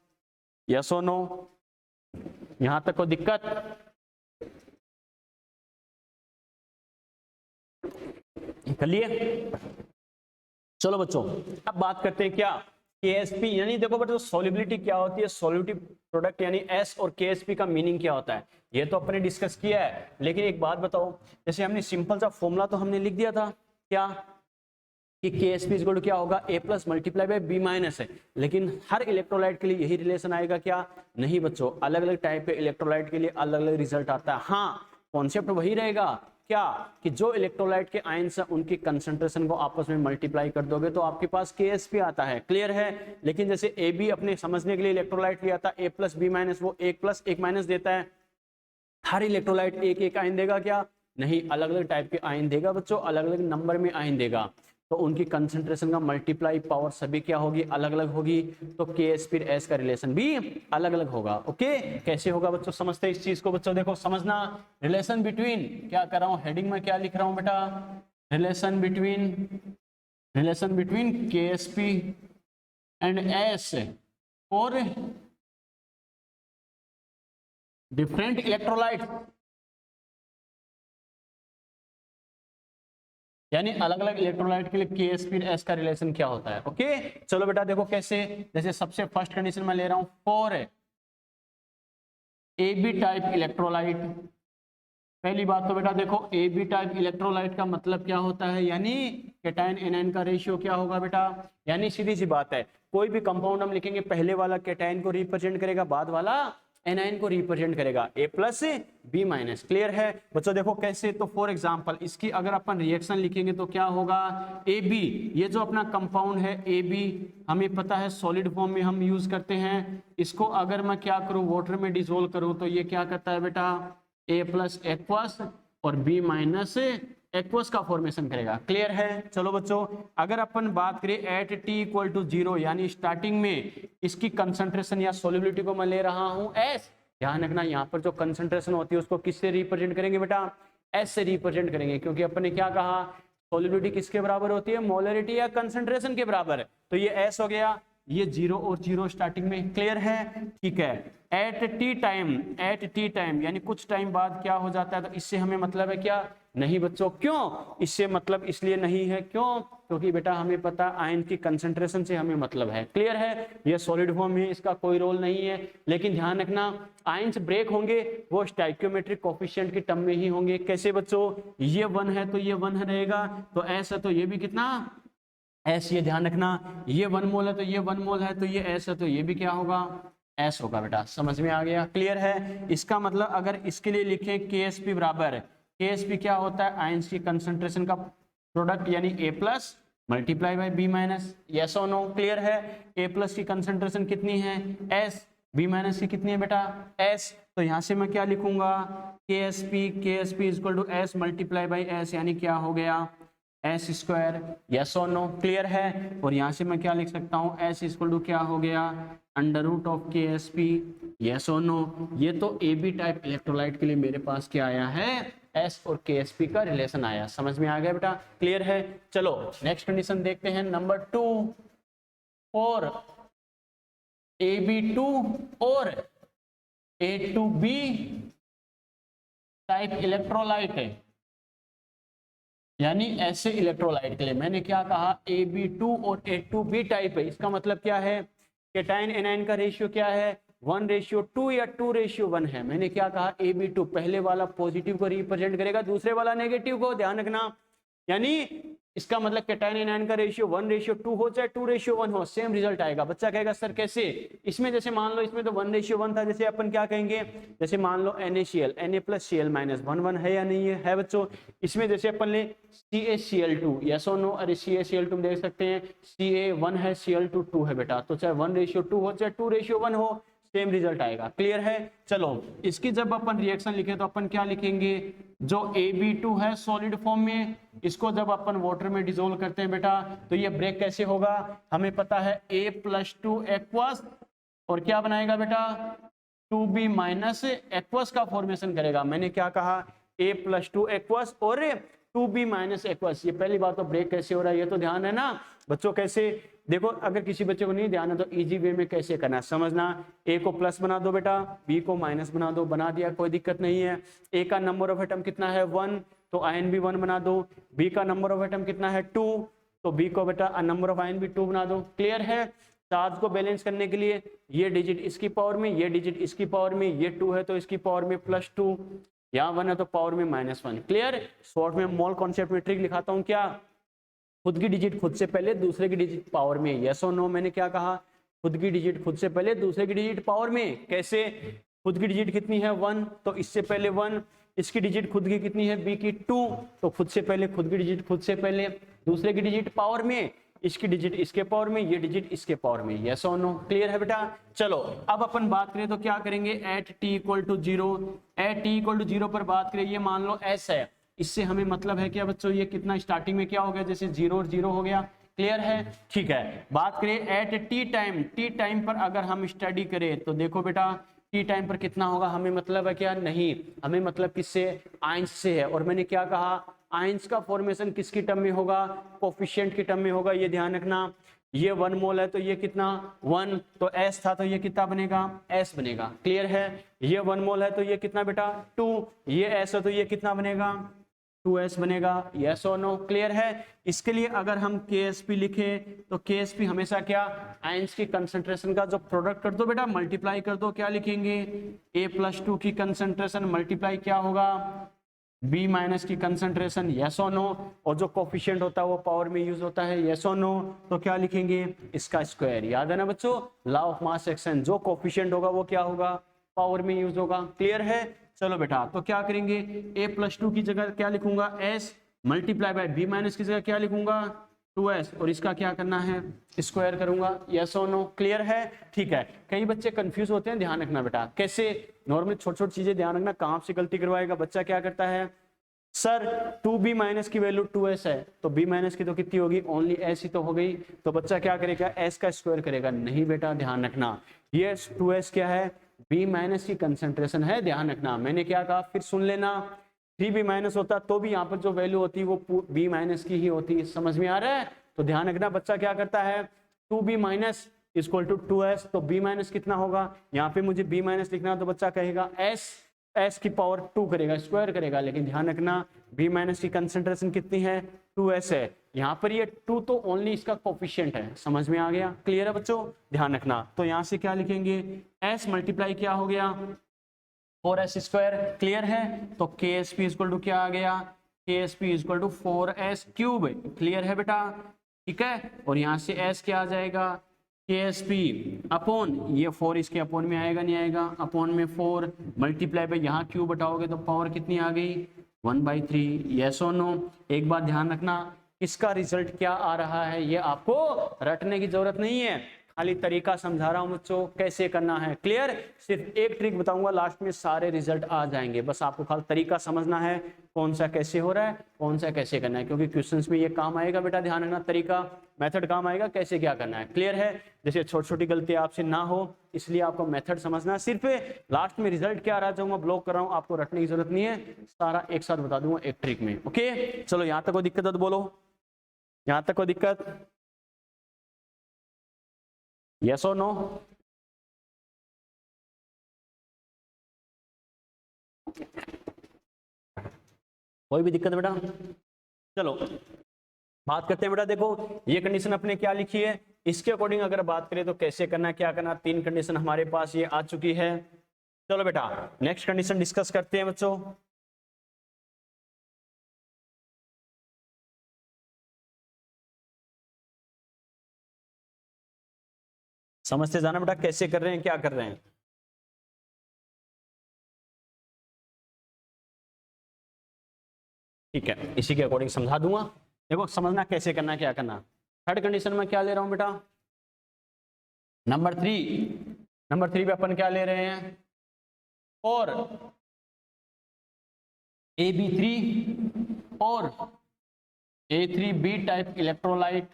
यस और नो? यहां तक को दिक्कत? कर लिए? चलो बच्चों, अब बात करते हैं क्या, KSP, यानी देखो बच्चों सॉल्युबिलिटी क्या होती है, सॉल्युबिलिटी प्रोडक्ट यानी S और KSP का मीनिंग क्या होता है, ये तो अपने डिस्कस किया है। लेकिन एक बात बताओ, जैसे हमने सिंपल सा फॉर्मूला तो हमने लिख दिया था क्या, कि KSP इक्वल टू क्या होगा, A plus multiply by B minus है। लेकिन हर इलेक्ट्रोलाइट के लिए यही रिलेशन आएगा क्या, नहीं बच्चों, अलग अलग टाइप के इलेक्ट्रोलाइट के लिए अलग अलग रिजल्ट आता है। हाँ, कॉन्सेप्ट वही रहेगा क्या, कि जो इलेक्ट्रोलाइट के आयंस हैं उनकी कंसंट्रेशन को आपस में मल्टीप्लाई कर दोगे तो आपके पास KSP आता है। क्लियर है? लेकिन जैसे AB अपने समझने के लिए इलेक्ट्रोलाइट लिया था A प्लस B माइनस, वो 1 प्लस 1 माइनस देता है, हर इलेक्ट्रोलाइट एक एक आयन देगा क्या? नहीं, अलग अलग टाइप के आयन देगा बच्चों, अलग अलग नंबर में आयन देगा, तो उनकी कंसंट्रेशन का मल्टीप्लाई पावर सभी क्या होगी? अलग अलग होगी। तो Ks फिर S का रिलेशन भी अलग अलग होगा। ओके, कैसे होगा बच्चों? समझते हैं इस चीज को बच्चों। देखो समझना, रिलेशन बिटवीन, क्या कर रहा हूं हेडिंग में, क्या लिख रहा हूं बेटा? Relation between Ksp and S और डिफरेंट इलेक्ट्रोलाइट, यानी अलग अलग इलेक्ट्रोलाइट के लिए Ks फिर S का रिलेशन क्या होता है। ओके, चलो बेटा देखो कैसे। जैसे सबसे फर्स्ट कंडीशन में ले रहा हूं फॉर AB टाइप इलेक्ट्रोलाइट। पहली बात तो बेटा देखो, AB टाइप इलेक्ट्रोलाइट का मतलब क्या होता है? यानी कैटायन एनायन का रेशियो क्या होगा बेटा? यानी सीधी सी बात है, कोई भी कंपाउंड हम लिखेंगे, पहले वाला कैटायन को रिप्रेजेंट करेगा, बाद वाला एनायन को रिप्रेजेंट करेगा, A+B-। क्लियर है बच्चों? देखो कैसे, तो फॉर एग्जांपल इसकी अगर अपन रिएक्शन लिखेंगे तो क्या होगा? AB, ये जो अपना कंपाउंड है AB, हमें पता है सॉलिड फॉर्म में हम यूज करते हैं। इसको अगर मैं क्या करूं, वाटर में डिसोल्व करूं, तो ये क्या करता है बेटा? A+ एक्वस और B- एक्वस का फॉर्मेशन करेगा। क्लियर है? चलो बच्चों, अगर अपन बात करें एट T=0, यानी स्टार्टिंग में इसकी कंसंट्रेशन या सोलिबिलिटी को मैं ले रहा हूं S। ध्यान रखना, यहाँ पर जो कंसंट्रेशन होती है उसको किससे रिप्रेजेंट करेंगे बेटा? S से रिप्रेजेंट करेंगे, क्योंकि अपन ने क्या कहा? सोलिबिलिटी किसके बराबर होती है? मोलरिटी या कंसंट्रेशन के बराबर। तो ये S हो गया, ये 0 और 0 स्टार्टिंग में। क्लियर है? ठीक है। एट टी टाइम यानी कुछ टाइम बाद क्या हो जाता है? तो इससे हमें मतलब है क्या? नहीं बच्चों। क्यों इससे मतलब? इसलिए नहीं है, क्यों? क्योंकि बेटा हमें पता आयन की कंसंट्रेशन से हमें मतलब है। क्लियर है? ये सॉलिड फॉर्म है, इसका कोई रोल नहीं है। लेकिन ध्यान रखना, आयन्स ब्रेक होंगे वो स्टाइकियोमेट्रिक कोफिशिएंट की टर्म में ही होंगे। कैसे बच्चों? ये 1 है तो ये 1 रहेगा, तो S है तो ये भी कितना? S। ये ध्यान रखना, ये 1 मोल है तो ये 1 मोल है, तो ये S है तो ये भी क्या होगा? S होगा बेटा। समझ में आ गया? क्लियर है? इसका मतलब अगर इसके लिए लिखें Ksp बराबर, Ksp क्या होता है? आयंस की कंसंट्रेशन का प्रोडक्ट, यानी A+ multiply by B-। Yes और नो? क्लियर है? A+ की कंसंट्रेशन कितनी है? S। B- की कितनी है बेटा? S। तो यहां से मैं क्या लिखूंगा? Ksp equal to S multiply by S, यानी क्या हो गया? S²। यस और नो? क्लियर है? और यहां से मैं क्या लिख सकता हूं? S इक्वल टू क्या हो गया? √of Ksp। यस और नो? ये तो AB टाइप इलेक्ट्रोलाइट के लिए मेरे पास क्या आया है? S और Ksp का रिलेशन आया। समझ में आ गया बेटा? क्लियर है? चलो नेक्स्ट कंडीशन देखते हैं, नंबर 2। और AB2 और A2B टाइप इलेक्ट्रोलाइट है, यानी ऐसे इलेक्ट्रोलाइट के लिए मैंने क्या कहा? AB2 और A2B टाइप है। इसका मतलब क्या है? कैटायन एनायन का रेशियो क्या है? 1:2 या 2:1 है। मैंने क्या कहा? AB2 पहले वाला पॉजिटिव को रिप्रेजेंट करेगा, दूसरे वाला नेगेटिव को। ध्यान रखना, यानी इसका मतलब कैटायन एनायन का रेशियो 1:2 हो चाहे 2:1 हो, सेम रिजल्ट आएगा। बच्चा कहेगा सर कैसे? इसमें जैसे मान लो इसमें तो 1:1 था, जैसे अपन क्या कहेंगे? जैसे मान लो NaCl, Na+Cl- 1 है या नहीं है बच्चों? इसमें जैसे अपन ले CaCl2, यस और नो? अरे CaCl2 देख सकते हैं, Ca1 है, Cl2 2 है बेटा, तो चाहे 1:2 हो चाहे 2:1 हो, सेम रिजल्ट आएगा। क्लियर है? चलो इसकी जब अपन रिएक्शन लिखे तो अपन क्या लिखेंगे? जो AB2 है सॉलिड फॉर्म में, इसको जब अपन वाटर में डिसोल्व करते हैं बेटा, तो ये ब्रेक कैसे होगा? हमें पता है A+2 एक्वस, और क्या बनाएगा बेटा? 2B- एक्वस का फॉर्मेशन करेगा। मैंने क्या कहा? A+2 एक्वस और 2B- एक्वस। ये पहली बात तो ब्रेक कैसे हो रहा है ये तो ध्यान है ना बच्चों? कैसे? देखो अगर किसी बच्चे को नहीं ध्यान है तो इजी वे में कैसे करना है समझना। A को प्लस बना दो बेटा, B को माइनस बना दो, बना दिया, कोई दिक्कत नहीं है। A का नंबर ऑफ एटम कितना है? 1, तो आयन भी 1 बना दो। B का नंबर ऑफ एटम कितना है? 2, तो B को बेटा नंबर ऑफ आयन भी 2 बना दो। क्लियर है? चार्ज को बैलेंस करने के लिए ये डिजिट इसकी पावर में, ये डिजिट इसकी पावर में, ये 2 है तो इसकी पावर में +2, यहाँ 1 है तो पावर में -1। क्लियर? शॉर्ट में मोल कॉन्सेप्ट में ट्रिक लिखाता हूँ क्या? खुद की डिजिट खुद से पहले, दूसरे की डिजिट पावर में। यस और नो? मैंने क्या कहा? खुद की डिजिट खुद से पहले, दूसरे की डिजिट पावर में। कैसे? खुद की डिजिट कितनी है? 1, तो इससे पहले 1। इसकी डिजिट खुद की कितनी है? B की 2, तो खुद से पहले खुद की डिजिट खुद से पहले, दूसरे की डिजिट पावर में। इसकी डिजिट इसके पावर में, ये डिजिट इसके पावर में। यस और नो, क्लियर है बेटा। चलो अब अपन बात करें तो क्या करेंगे, at t equal to zero, at t equal to zero पर बात करें, ये मान लो एस है, इससे हमें मतलब है क्या बच्चों, ये कितना स्टार्टिंग में क्या हो गया, जैसे जीरो और जीरो हो गया, क्लियर है, ठीक है। बात करें at T time, T time पर अगर हम स्टडी करें तो देखो बेटा टी टाइम पर कितना होगा, हमें मतलब है क्या, नहीं, हमें मतलब किससे, आयंस से है। और मैंने क्या कहा, आयंस का फॉर्मेशन किसकी टर्म में होगा, कोफिशिएंट की टर्म में होगा, ये ध्यान रखना। ये 1 मोल है तो ये कितना 1, तो S था तो ये कितना बनेगा, S बनेगा, क्लियर है। ये 1 मोल है तो ये कितना बेटा 2, ये S है तो ये कितना बनेगा 2S बनेगा। यस और नो, क्लियर है। इसके लिए अगर हम KSP लिखे तो KSP हमेशा क्या, आयंस की कंसंट्रेशन का जो प्रोडक्ट कर दो बेटा, मल्टीप्लाई कर दो, क्या लिखेंगे, A+2 की कंसंट्रेशन मल्टीप्लाई क्या होगा, B- की कंसंट्रेशन। यस और नो, और जो कोफिशिएंट होता है वो पावर में यूज होता है। यस और नो, तो क्या लिखेंगे, इसका स्क्वायर। याद है ना बच्चों, लॉ ऑफ मास एक्शन, जो कोफिशिएंट होगा वो क्या होगा, पावर में यूज होगा, क्लियर है। चलो बेटा, तो क्या करेंगे, A+2 की जगह क्या लिखूंगा, S मल्टीप्लाई बाय B- की जगह क्या लिखूंगा 2S, और इसका क्या करना है, स्क्वायर करूंगा। यस और नो, क्लियर है, ठीक है। कई बच्चे कंफ्यूज होते हैं, ध्यान रखना बेटा, कैसे, नॉर्मली छोटी छोटी चीजें ध्यान रखना, कहां से गलती करवाएगा बच्चा, क्या करता है, सर 2B- की वैल्यू 2S है, तो B- की तो कितनी होगी, ओनली S ही तो हो गई, तो बच्चा क्या करेगा, S का स्क्वायर करेगा। नहीं बेटा, ध्यान रखना, ये 2S क्या है, B- की कंसेंट्रेशन है, ध्यान रखना। मैंने क्या कहा, फिर सुन लेना, 3B- होता तो भी यहाँ पर जो वैल्यू होती है वो B- की ही होती है, समझ में आ रहा है। तो ध्यान रखना, बच्चा क्या करता है, 2B- इक्वल टू 2S, तो B- कितना होगा, यहाँ पे मुझे B- लिखना, तो बच्चा कहेगा S की पावर 2 करेगा, स्क्वायर करेगा, लेकिन ध्यान रखना B- की कंसेंट्रेशन कितनी है, 2S है, यहाँ पर ये 2 तो ओनली इसका कोफिशिएंट है, समझ में आ गया, क्लियर है बच्चों, ध्यान रखना। तो यहाँ से क्या लिखेंगे, S मल्टीप्लाई क्या हो गया 4S स्क्वायर, क्लियर है। तो KSP इक्वल टू क्या आ गया, KSP equal to 4S cube, clear है बेटा, ठीक है। और यहाँ से S क्या आ जाएगा, KSP अपॉन, ये 4 इसके अपॉन में आएगा, नहीं आएगा, अपॉन में 4 मल्टीप्लाई पे यहाँ क्यूब बटाओगे तो पावर कितनी आ गई 1/3। यस और नो, एक बात ध्यान रखना, इसका रिजल्ट क्या आ रहा है ये आपको रटने की जरूरत नहीं है, खाली तरीका समझा रहा हूं बच्चों कैसे करना है, क्लियर। सिर्फ एक ट्रिक बताऊंगा, लास्ट में सारे रिजल्ट आ जाएंगे, बस आपको खाली तरीका समझना है, कौन सा कैसे हो रहा है, कौन सा कैसे करना है, क्योंकि क्वेश्चंस में ये काम आएगा बेटा, ध्यान रखना, तरीका मेथड काम आएगा, कैसे क्या करना है, क्लियर है। जैसे छोटी छोटी गलती आपसे ना हो, इसलिए आपको मेथड समझना है, सिर्फ लास्ट में रिजल्ट क्या आ रहा है, मैं ब्लॉक कर रहा हूँ, आपको रटने की जरूरत नहीं है, सारा एक साथ बता दूंगा एक ट्रिक में, ओके। चलो यहाँ तक कोई दिक्कत है तो बोलो, यहाँ तक कोई दिक्कत, यस और नो। कोई भी दिक्कत बेटा, चलो बात करते हैं बेटा। देखो ये कंडीशन अपने क्या लिखी है, इसके अकॉर्डिंग अगर बात करें तो कैसे करना है, क्या करना, 3 कंडीशन हमारे पास ये आ चुकी है। चलो बेटा नेक्स्ट कंडीशन डिस्कस करते हैं बच्चों। समझते जाना बेटा, कैसे कर रहे हैं, क्या कर रहे हैं, ठीक है, इसी के अकॉर्डिंग समझा दूंगा। देखो समझना कैसे करना है, क्या करना। थर्ड कंडीशन में क्या ले रहा हूं बेटा, नंबर 3 पे अपन क्या ले रहे हैं, और AB3 और A3B टाइप इलेक्ट्रोलाइट,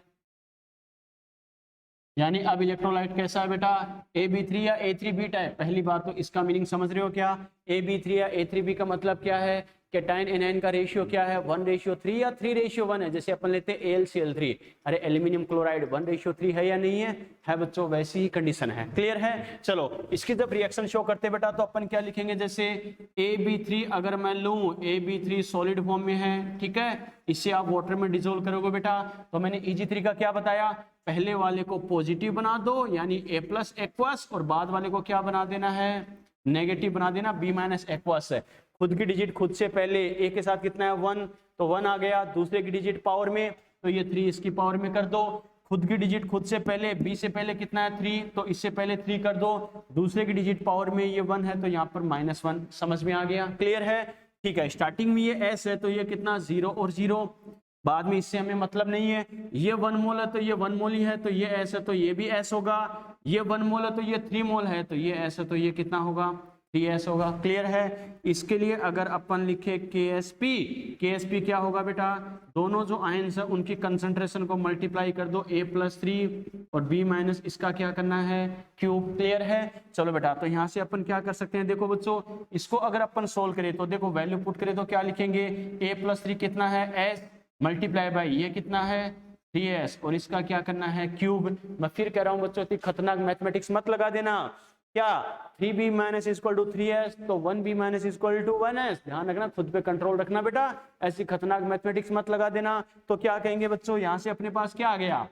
यानी अब इलेक्ट्रोलाइट कैसा है बेटा, AB3 या A3B टाइप। पहली बात तो इसका मीनिंग समझ रहे हो क्या, AB3 या A3B का मतलब क्या है, कैटायन एनायन का रेशियो क्या है, 1:3 या 3:1 है, जैसे अपन लेते हैं AlCl3, अरे एल्यूमिनियम क्लोराइड 1:3 है या नहीं है बच्चों, वैसी ही कंडीशन है, क्लियर है। चलो इसकी जब रिएक्शन शो करते बेटा तो अपन क्या लिखेंगे, जैसे AB3 अगर मैं लूं, AB3 सॉलिड फॉर्म में है, ठीक है, इसे आप वाटर में डिसोल्व करोगे बेटा, तो मैंने Eg3 का क्या बताया, पहले वाले को पॉजिटिव बना दो यानी A+ एक्वस, और बाद वाले को क्या बना देना है, नेगेटिव बना देना, B- एक्वस। खुद की डिजिट खुद से पहले A के साथ कितना है 1, तो 1 आ गया, दूसरे की डिजिट पावर में तो ये 3 इसकी पावर में कर दो, खुद की डिजिट खुद से पहले B से पहले कितना है 3, तो इससे पहले 3 कर दो, दूसरे की डिजिट पावर में ये 1 है तो यहाँ पर -1, समझ में आ गया, क्लियर है, ठीक है। स्टार्टिंग में ये S है तो ये कितना 0 और 0, बाद में इससे हमें मतलब नहीं है। ये 1 मोल है तो ये 1 मोल ही है, तो ये एस है तो ये भी एस होगा। ये 1 मोल है तो ये 3 मोल है, तो ये एस है तो ये कितना होगा, 3s होगा। क्लियर है। इसके लिए अगर अपन लिखे KSP क्या होगा बेटा, दोनों जो आयंस है उनकी कंसंट्रेशन को मल्टीप्लाई कर दो, A+3 और B माइनस इसका क्या करना है, क्यूब। क्लियर है। चलो बेटा, तो यहाँ से अपन क्या कर सकते हैं, देखो बच्चों, इसको अगर अपन सोल्व करें तो देखो वैल्यू पुट करें तो क्या लिखेंगे, A+3 कितना है, S मल्टीप्लाई बाई ये कितना है, 3s, और इसका क्या करना है, क्यूब। मैं फिर कह रहा हूँ बच्चों, इतनी खतरनाक मैथमेटिक्स मत लगा देना। क्या 3b minus equal to 3s, तो 1b minus equal to 1s। ध्यान रखना, खुद पे कंट्रोल रखना बेटा, ऐसी खतरनाक मैथमेटिक्स मत लगा देना। तो क्या कहेंगे बच्चों, यहां से अपने पास क्या आ गया,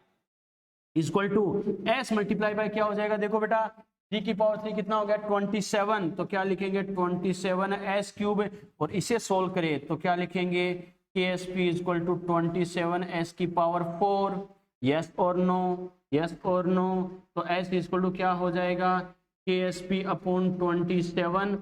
equal to s multiply by क्या हो जाएगा, देखो बेटा 3 की पावर 3 कितना हो गया, 27। तो क्या लिखेंगे, 27s क्यूब। और इसे सोल्व करें तो क्या लिखेंगे, KSP इक्वल टू 27s की पावर 4। यस और नो, यस और नो। तो s इक्वल टू क्या हो जाएगा, KSP अपॉन 27।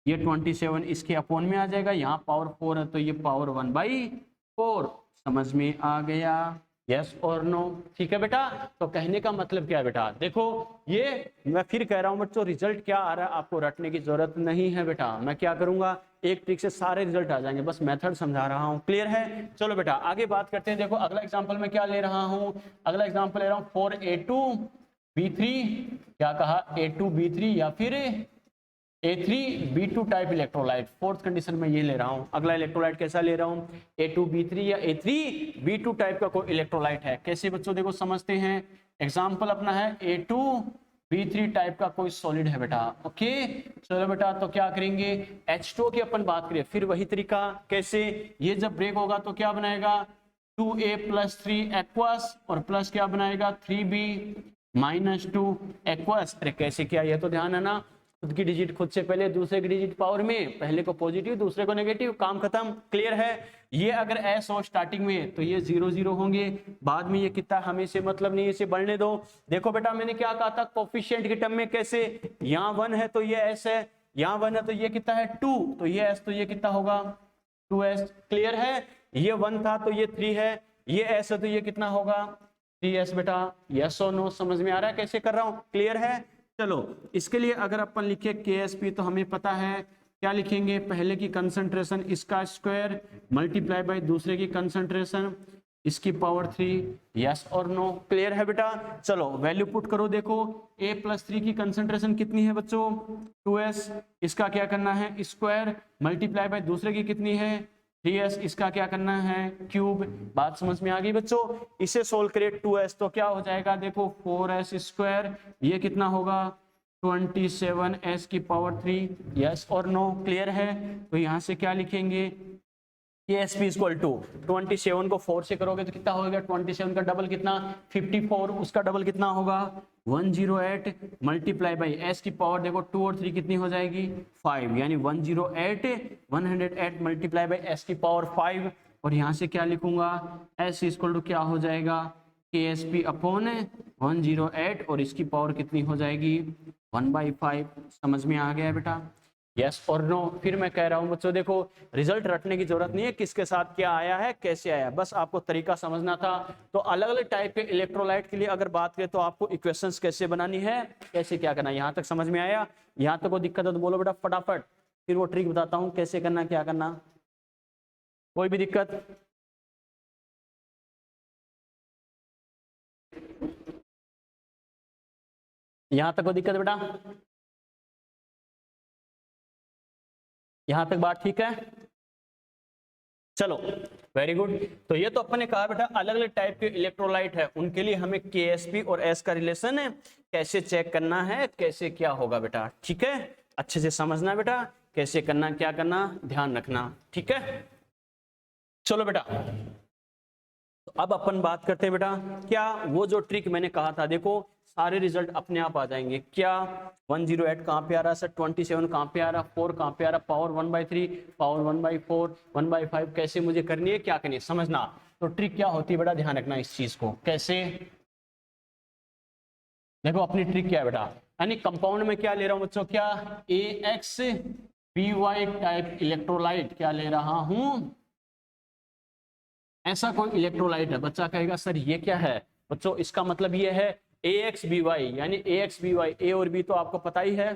ये 27 इसके अपॉन में आ जाएगा, यहाँ पावर 4 है तो ये पावर 1/4। समझ में आ गया, यस और नो। ठीक है बेटा। तो कहने का मतलब क्या है बेटा, देखो ये मैं फिर कह रहा हूं बच्चों, रिजल्ट क्या आ रहा है आपको रटने की जरूरत नहीं है बेटा। मैं क्या करूंगा, एक ट्रिक से सारे रिजल्ट आ जाएंगे, बस मेथड समझा रहा हूं। क्लियर है। चलो बेटा आगे बात करते हैं। देखो अगला एग्जांपल मैं क्या ले रहा हूं, अगला एग्जांपल ले रहा हूं 4A2B3, क्या कहा, A2B3 या फिर A3B2 type electrolyte. Fourth condition में ये ले रहा हूं। अगला इलेक्ट्रोलाइट कैसा ले रहा हूं, A2B3 या A3B2 टाइप का कोई इलेक्ट्रोलाइट है। कैसे बच्चों, देखो समझते हैं। एग्जांपल अपना है A2B3 टाइप का कोई सॉलिड है बेटा। ओके चलो बेटा, तो क्या करेंगे, H2 की अपन बात करें, फिर वही तरीका। कैसे, ये जब ब्रेक होगा तो क्या बनाएगा, 2A+3 एक्वस, और प्लस क्या बनाएगा, 3B-2 एक्वस। अरे कैसे किया, ये तो ध्यान है ना, खुद की डिजिट खुद से पहले, दूसरे की डिजिट पावर में, पहले को पॉजिटिव दूसरे को नेगेटिव, काम खत्म। क्लियर है। ये अगर एस हो स्टार्टिंग में तो ये 0 0 होंगे, बाद में ये कितना हमें से मतलब नहीं, इसे बढ़ने दो। देखो बेटा मैंने क्या कहा था, कोफिशिएंट के टर्म में, कैसे, यहाँ 1 है तो ये एस है, यहाँ 1 है तो ये कितना है 2, तो ये एस, तो ये कितना होगा 2s। क्लियर है। ये 1 था तो ये 3 है, ये एस है तो ये कितना होगा 3s बेटा। यस और नो, समझ में आ रहा है कैसे कर रहा हूं। क्लियर है। चलो इसके लिए अगर अपन लिखे KSP तो हमें पता है क्या लिखेंगे, पहले की कंसंट्रेशन इसका स्क्वायर मल्टीप्लाई बाय दूसरे की कंसंट्रेशन इसकी पावर 3। यस और नो, क्लियर है बेटा। चलो वैल्यू पुट करो, देखो A+3 की कंसंट्रेशन कितनी है बच्चों, 2s। इसका क्या करना है, स्क्वायर मल्टीप्लाई बाय दूसरे की कितनी है 3s, इसका क्या करना है, क्यूब। बात समझ में आ गई बच्चों। इसे सोल्व करें 2s तो क्या हो जाएगा, देखो 4s स्क्वायर, ये कितना होगा 27s की पावर 3। यस और नो, क्लियर है। तो यहां से क्या लिखेंगे, KSP इक्वल टू 27 को 4 से करोगे तो कितना होगा, 27 का डबल कितना 54, उसका डबल कितना होगा 108 मल्टीप्लाई बाई एस की पावर, देखो 2 और 3 कितनी हो जाएगी 5, यानी 108 मल्टीप्लाई बाई एस की पावर 5। और यहाँ से क्या लिखूंगा, एस इक्वल टू क्या हो जाएगा, KSP अपॉन 108 और इसकी पावर कितनी हो जाएगी 1/5। समझ में आ गया बेटा, यस और नो। फिर मैं कह रहा हूं बच्चों, देखो रिजल्ट रटने की जरूरत नहीं है, किसके साथ क्या आया है कैसे आया, बस आपको तरीका समझना था। तो अलग अलग टाइप के इलेक्ट्रोलाइट के लिए अगर बात करें तो आपको इक्वेशंस कैसे बनानी है, कैसे क्या करना है, यहां तक समझ में आया। यहां तक कोई दिक्कत है तो बोलो बेटा फटाफट, फिर वो ट्रिक बताता हूं कैसे करना क्या करना। कोई भी दिक्कत, यहां तक कोई दिक्कत बेटा, यहां तक बात ठीक है। चलो वेरी गुड। तो ये तो अपन ने कहा बेटा अलग अलग टाइप के इलेक्ट्रोलाइट है, उनके लिए हमें KSP और S का रिलेशन है कैसे चेक करना है, कैसे क्या होगा बेटा, ठीक है। अच्छे से समझना बेटा, कैसे करना क्या करना ध्यान रखना, ठीक है। चलो बेटा तो अब अपन बात करते हैं बेटा, क्या वो जो ट्रिक मैंने कहा था, देखो सारे रिजल्ट अपने आप आ जाएंगे। क्या 108 कहाँ पे आ रहा है सर, 27 कहाँ पे आ रहा, 4 कहाँ पे आ रहा, पावर 1/3, पावर 1/4, 1/5 कैसे मुझे करनी है, क्या करनी है समझना। तो ट्रिक क्या होती है बेटा, ध्यान रखना इस चीज को। कैसे, देखो अपनी ट्रिक क्या है बेटा, यानी कंपाउंड में क्या ले रहा हूं बच्चों, क्या AXBY टाइप इलेक्ट्रोलाइट क्या ले रहा हूं, ऐसा कोई इलेक्ट्रोलाइट है, बच्चा कहेगा सर ये क्या है, बच्चों इसका मतलब ये है AXBY, यानी AXBY, ए और बी तो आपको पता ही है,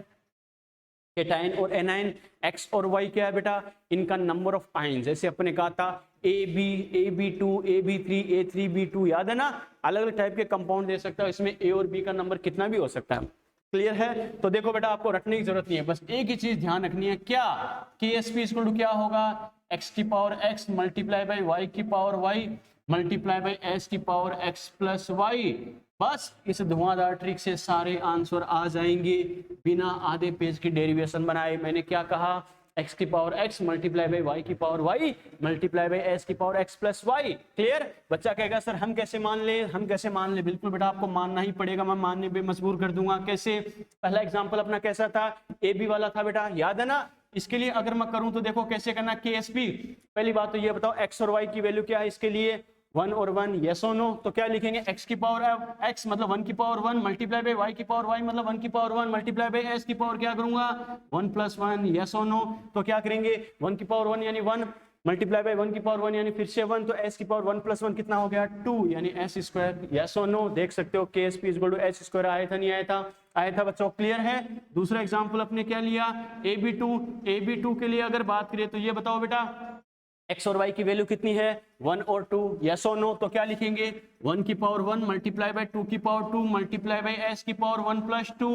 केटाइन और एनाइन, एक्स और वाई क्या है बेटा, इनका नंबर ऑफ आयन, जैसे अपने कहा था AB, AB2, AB3, A3B2, याद है ना, अलग अलग टाइप के कंपाउंड दे सकता है, इसमें ए और बी का नंबर कितना भी हो सकता है। क्लियर है? तो देखो बेटा आपको रटने की जरूरत नहीं है, बस एक ही चीज ध्यान रखनी है, क्या KSP इक्वल टू क्या होगा, x की power x multiply by y की power y multiply by s की पावर x प्लस y। बस इस धुआंधार ट्रिक से सारे आंसर आ जाएंगे बिना आधे पेज की डेरिवेशन बनाए। मैंने क्या कहा, x की power x multiply by y की power y multiply by s की power x plus y। Clear? बच्चा कहेगा सर हम कैसे मान ले, हम कैसे मान ले, बिल्कुल बेटा आपको मानना ही पड़ेगा, मैं मानने पे मजबूर कर दूंगा। कैसे? पहला एग्जांपल अपना कैसा था, AB वाला था बेटा, याद है ना। इसके लिए अगर मैं करूं तो देखो कैसे करना, KSP। पहली बात तो ये बताओ x और y की वैल्यू क्या है इसके लिए, 1 और 1, यस और नो। तो क्या लिखेंगे, x की पावर x मतलब 1 की पावर 1 मल्टीप्लाई बाई y की पावर y मतलब 1 की पावर 1 मल्टीप्लाई बाई s की पावर क्या करूंगा 1 प्लस 1, यस और नो। तो क्या करेंगे 1 की पावर 1 यानी 1 मल्टीप्लाई बाई 1 की पावर 1 यानी फिर से 1, तो s की पावर 1 प्लस 1 कितना हो गया 2 यानी s स्क्वायर, यस और नो। देख सकते हो KSP equal to s square आया था, नहीं आया था, आया था बच्चों। क्लियर है? दूसरा एग्जांपल अपने क्या लिया, AB2 के लिए अगर बात करें तो ये बताओ बेटा x और y की वैल्यू कितनी है 1 और 2, यस और नो। तो क्या लिखेंगे 1 की पावर 1 मल्टीप्लाई बाई 2 की पावर 2 मल्टीप्लाई बाई s की पावर 1 प्लस 2,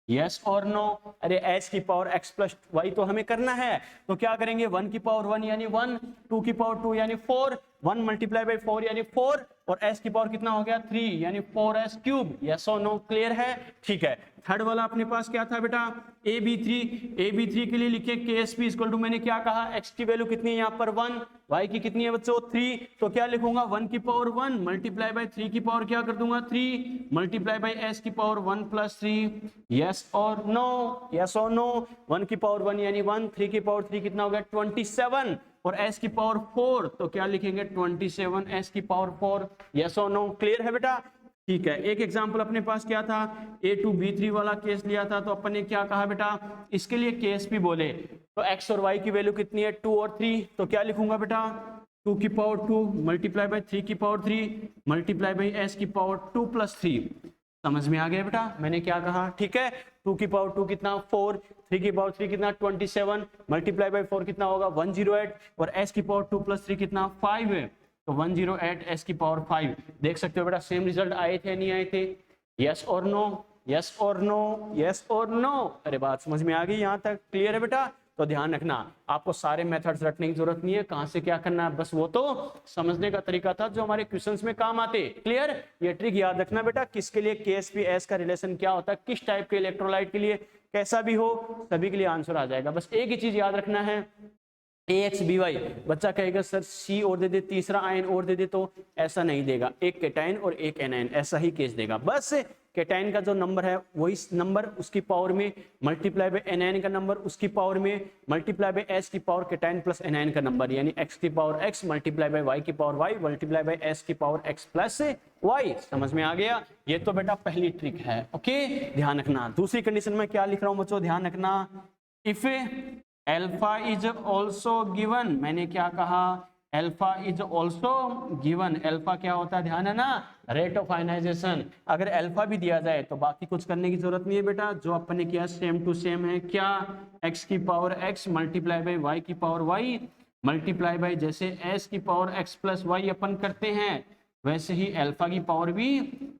यस और नो। अरे s की पावर x प्लस y तो हमें करना है, तो क्या करेंगे 1 की पावर 1 यानी 1, 2 की पावर 2 यानी 4, 1 मल्टीप्लाई बाई 4 यानी 4 और s की पावर कितना हो गया 3 यानी 4s क्यूब, यस और नो। क्लियर है? ठीक है। थर्ड वाला अपने पास क्या था बेटा, AB3 के लिए लिखे KSP इक्वल टू, मैंने क्या कहा x की वैल्यू कितनी है यहाँ पर 1, y की कितनी है बच्चों 3, तो क्या लिखूंगा 1 की पावर 1 मल्टीप्लाई बाई 3 की पावर क्या कर दूंगा 3 मल्टीप्लाई बाई s की पावर 1 प्लस 3, यस और नो, यस और नो। 1 की पावर 1 यानी 1, 3 की पावर 3 कितना हो गया 27 और s की पावर 4, तो क्या लिखेंगे 27 s की पावर 4, यस और नो। क्लियर है बेटा? ठीक है। एक एग्जांपल अपने पास क्या था, A2B3 वाला केस लिया था, तो अपन ने क्या कहा बेटा, इसके लिए KSP बोले तो x और y की वैल्यू कितनी है 2 और 3, तो क्या लिखूंगा बेटा 2 की पावर 2 मल्टीप्लाई बाई 3 की पावर 3 मल्टीप्लाई बाई s की पावर 2 प्लस 3। समझ में आ गया बेटा मैंने क्या कहा? ठीक है। 2 की पावर 2 कितना 4, 3 की पावर 3 कितना 27 मल्टीप्लाई बाई 4 कितना होगा 108 और s की पावर 2 प्लस 3 कितना 5 है, तो 108 s की पावर 5। देख सकते हो बेटा सेम रिजल्ट आए थे नहीं आए थे, यस और नो, यस और नो, यस और नो। अरे बात समझ में आ गई यहाँ तक? क्लियर है बेटा? तो ध्यान रखना आपको सारे मेथड्स रटने की जरूरत नहीं है, कहां से क्या करना है, बस वो तो समझने का तरीका था जो हमारे क्वेश्चंस में काम आते। क्लियर? ये ट्रिक याद रखना बेटा, किसके लिए KSP S का रिलेशन क्या होता है, किस टाइप के इलेक्ट्रोलाइट के लिए, कैसा भी हो सभी के लिए आंसर आ जाएगा। बस एक ही चीज याद रखना है, AXBY। बच्चा कहेगा सर C और दे दे, तीसरा आयन और दे दे, तो ऐसा नहीं देगा, एक केटाइन और एक एनाइन ऐसा ही केस देगा। बस केटाइन का जो नंबर है वही नंबर उसकी पावर में मल्टीप्लाई बाय एनाइन का नंबर उसकी पावर में मल्टीप्लाई बाय S की पावर केटाइन प्लस एनाइन का नंबर, यानी x की power x multiply by y की power y multiply by S की पावर x प्लस y। समझ में आ गया? ये तो बेटा पहली ट्रिक है। ओके, ध्यान रखना। दूसरी कंडीशन में क्या लिख रहा हूं बच्चों, ध्यान रखना, if alpha is also given, मैंने क्या कहा alpha is also given, alpha क्या होता है ध्यान है ना, रेट ऑफ आयनाइजेशन। अगर अल्फा भी दिया जाए तो बाकी कुछ करने की जरूरत नहीं है बेटा, जो अपन ने किया सेम टू सेम है। क्या x की power x multiply by y की पावर y मल्टीप्लाई बाई जैसे s की पावर x प्लस y अपन करते हैं वैसे ही अल्फा की पावर भी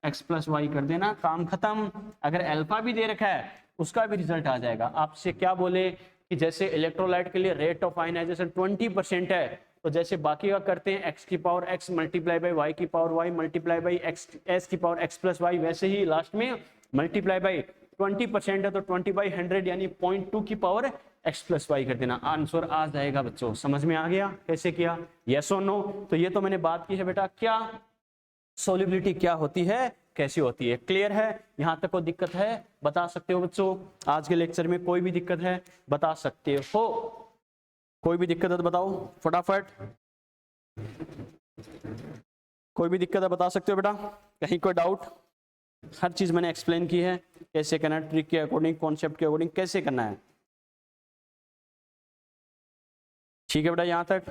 x प्लस वाई कर देना, काम खत्म। अगर अल्फा भी दे रखा है उसका भी रिजल्ट आ जाएगा। आपसे क्या बोले कि जैसे इलेक्ट्रोलाइट के लिए रेट ऑफ आयनाइजेशन 20% है, तो जैसे बाकी का करते हैं x की power x multiply by y की power y multiply by s की पावर x प्लस वाई, वैसे ही लास्ट में मल्टीप्लाई बाई 20% है तो 20/100 यानी 0.2 की पावर x प्लस वाई कर देना, आंसर आ जाएगा बच्चों। समझ में आ गया कैसे किया, यस और नो? तो ये तो मैंने बात की है बेटा क्या सोल्यूबिलिटी क्या होती है कैसी होती है। क्लियर है? यहां तक कोई दिक्कत है बता सकते हो बच्चों? आज के लेक्चर में कोई भी दिक्कत है बता सकते हो? कोई भी दिक्कत है तो बताओ फटाफट, कोई भी दिक्कत है बता सकते हो बेटा? कहीं कोई डाउट? हर चीज मैंने एक्सप्लेन की है कैसे करना है, ट्रिक के अकॉर्डिंग कॉन्सेप्ट के अकॉर्डिंग कैसे करना है। ठीक है बेटा, यहां तक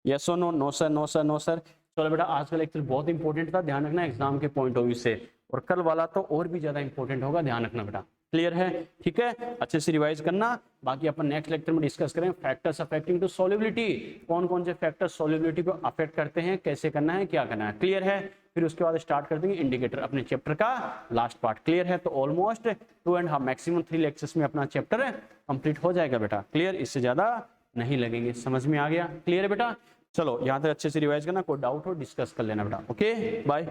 यस और no? No sir, no sir, no sir. चलो बेटा आज का लेक्चर बहुत इंपॉर्टेंट था, ध्यान रखना एग्जाम के पॉइंट ऑफ व्यू से, और कल वाला तो और भी ज्यादा इंपॉर्टेंट होगा, ध्यान रखना बेटा। क्लियर है? ठीक है, अच्छे से रिवाइज करना। बाकी अपन नेक्स्ट लेक्चर में डिस्कस करें फैक्टर्स अफेक्टिंग टू सॉल्युबिलिटी, कौन कौन से फैक्टर्स सॉल्युबिलिटी को अफेक्ट करते हैं, कैसे करना है, क्या करना है। क्लियर है? फिर उसके बाद स्टार्ट कर देंगे इंडिकेटर, अपने चैप्टर का लास्ट पार्ट। क्लियर है? तो ऑलमोस्ट 2.5 मैक्सिमम 3 लेक्चर्स में अपना चैप्टर कंप्लीट हो जाएगा बेटा। क्लियर? इससे ज्यादा नहीं लगेंगे। समझ में आ गया? क्लियर है बेटा? चलो यहाँ तक अच्छे से रिवाइज करना, कोई डाउट हो डिस्कस कर लेना बेटा। Okay, bye.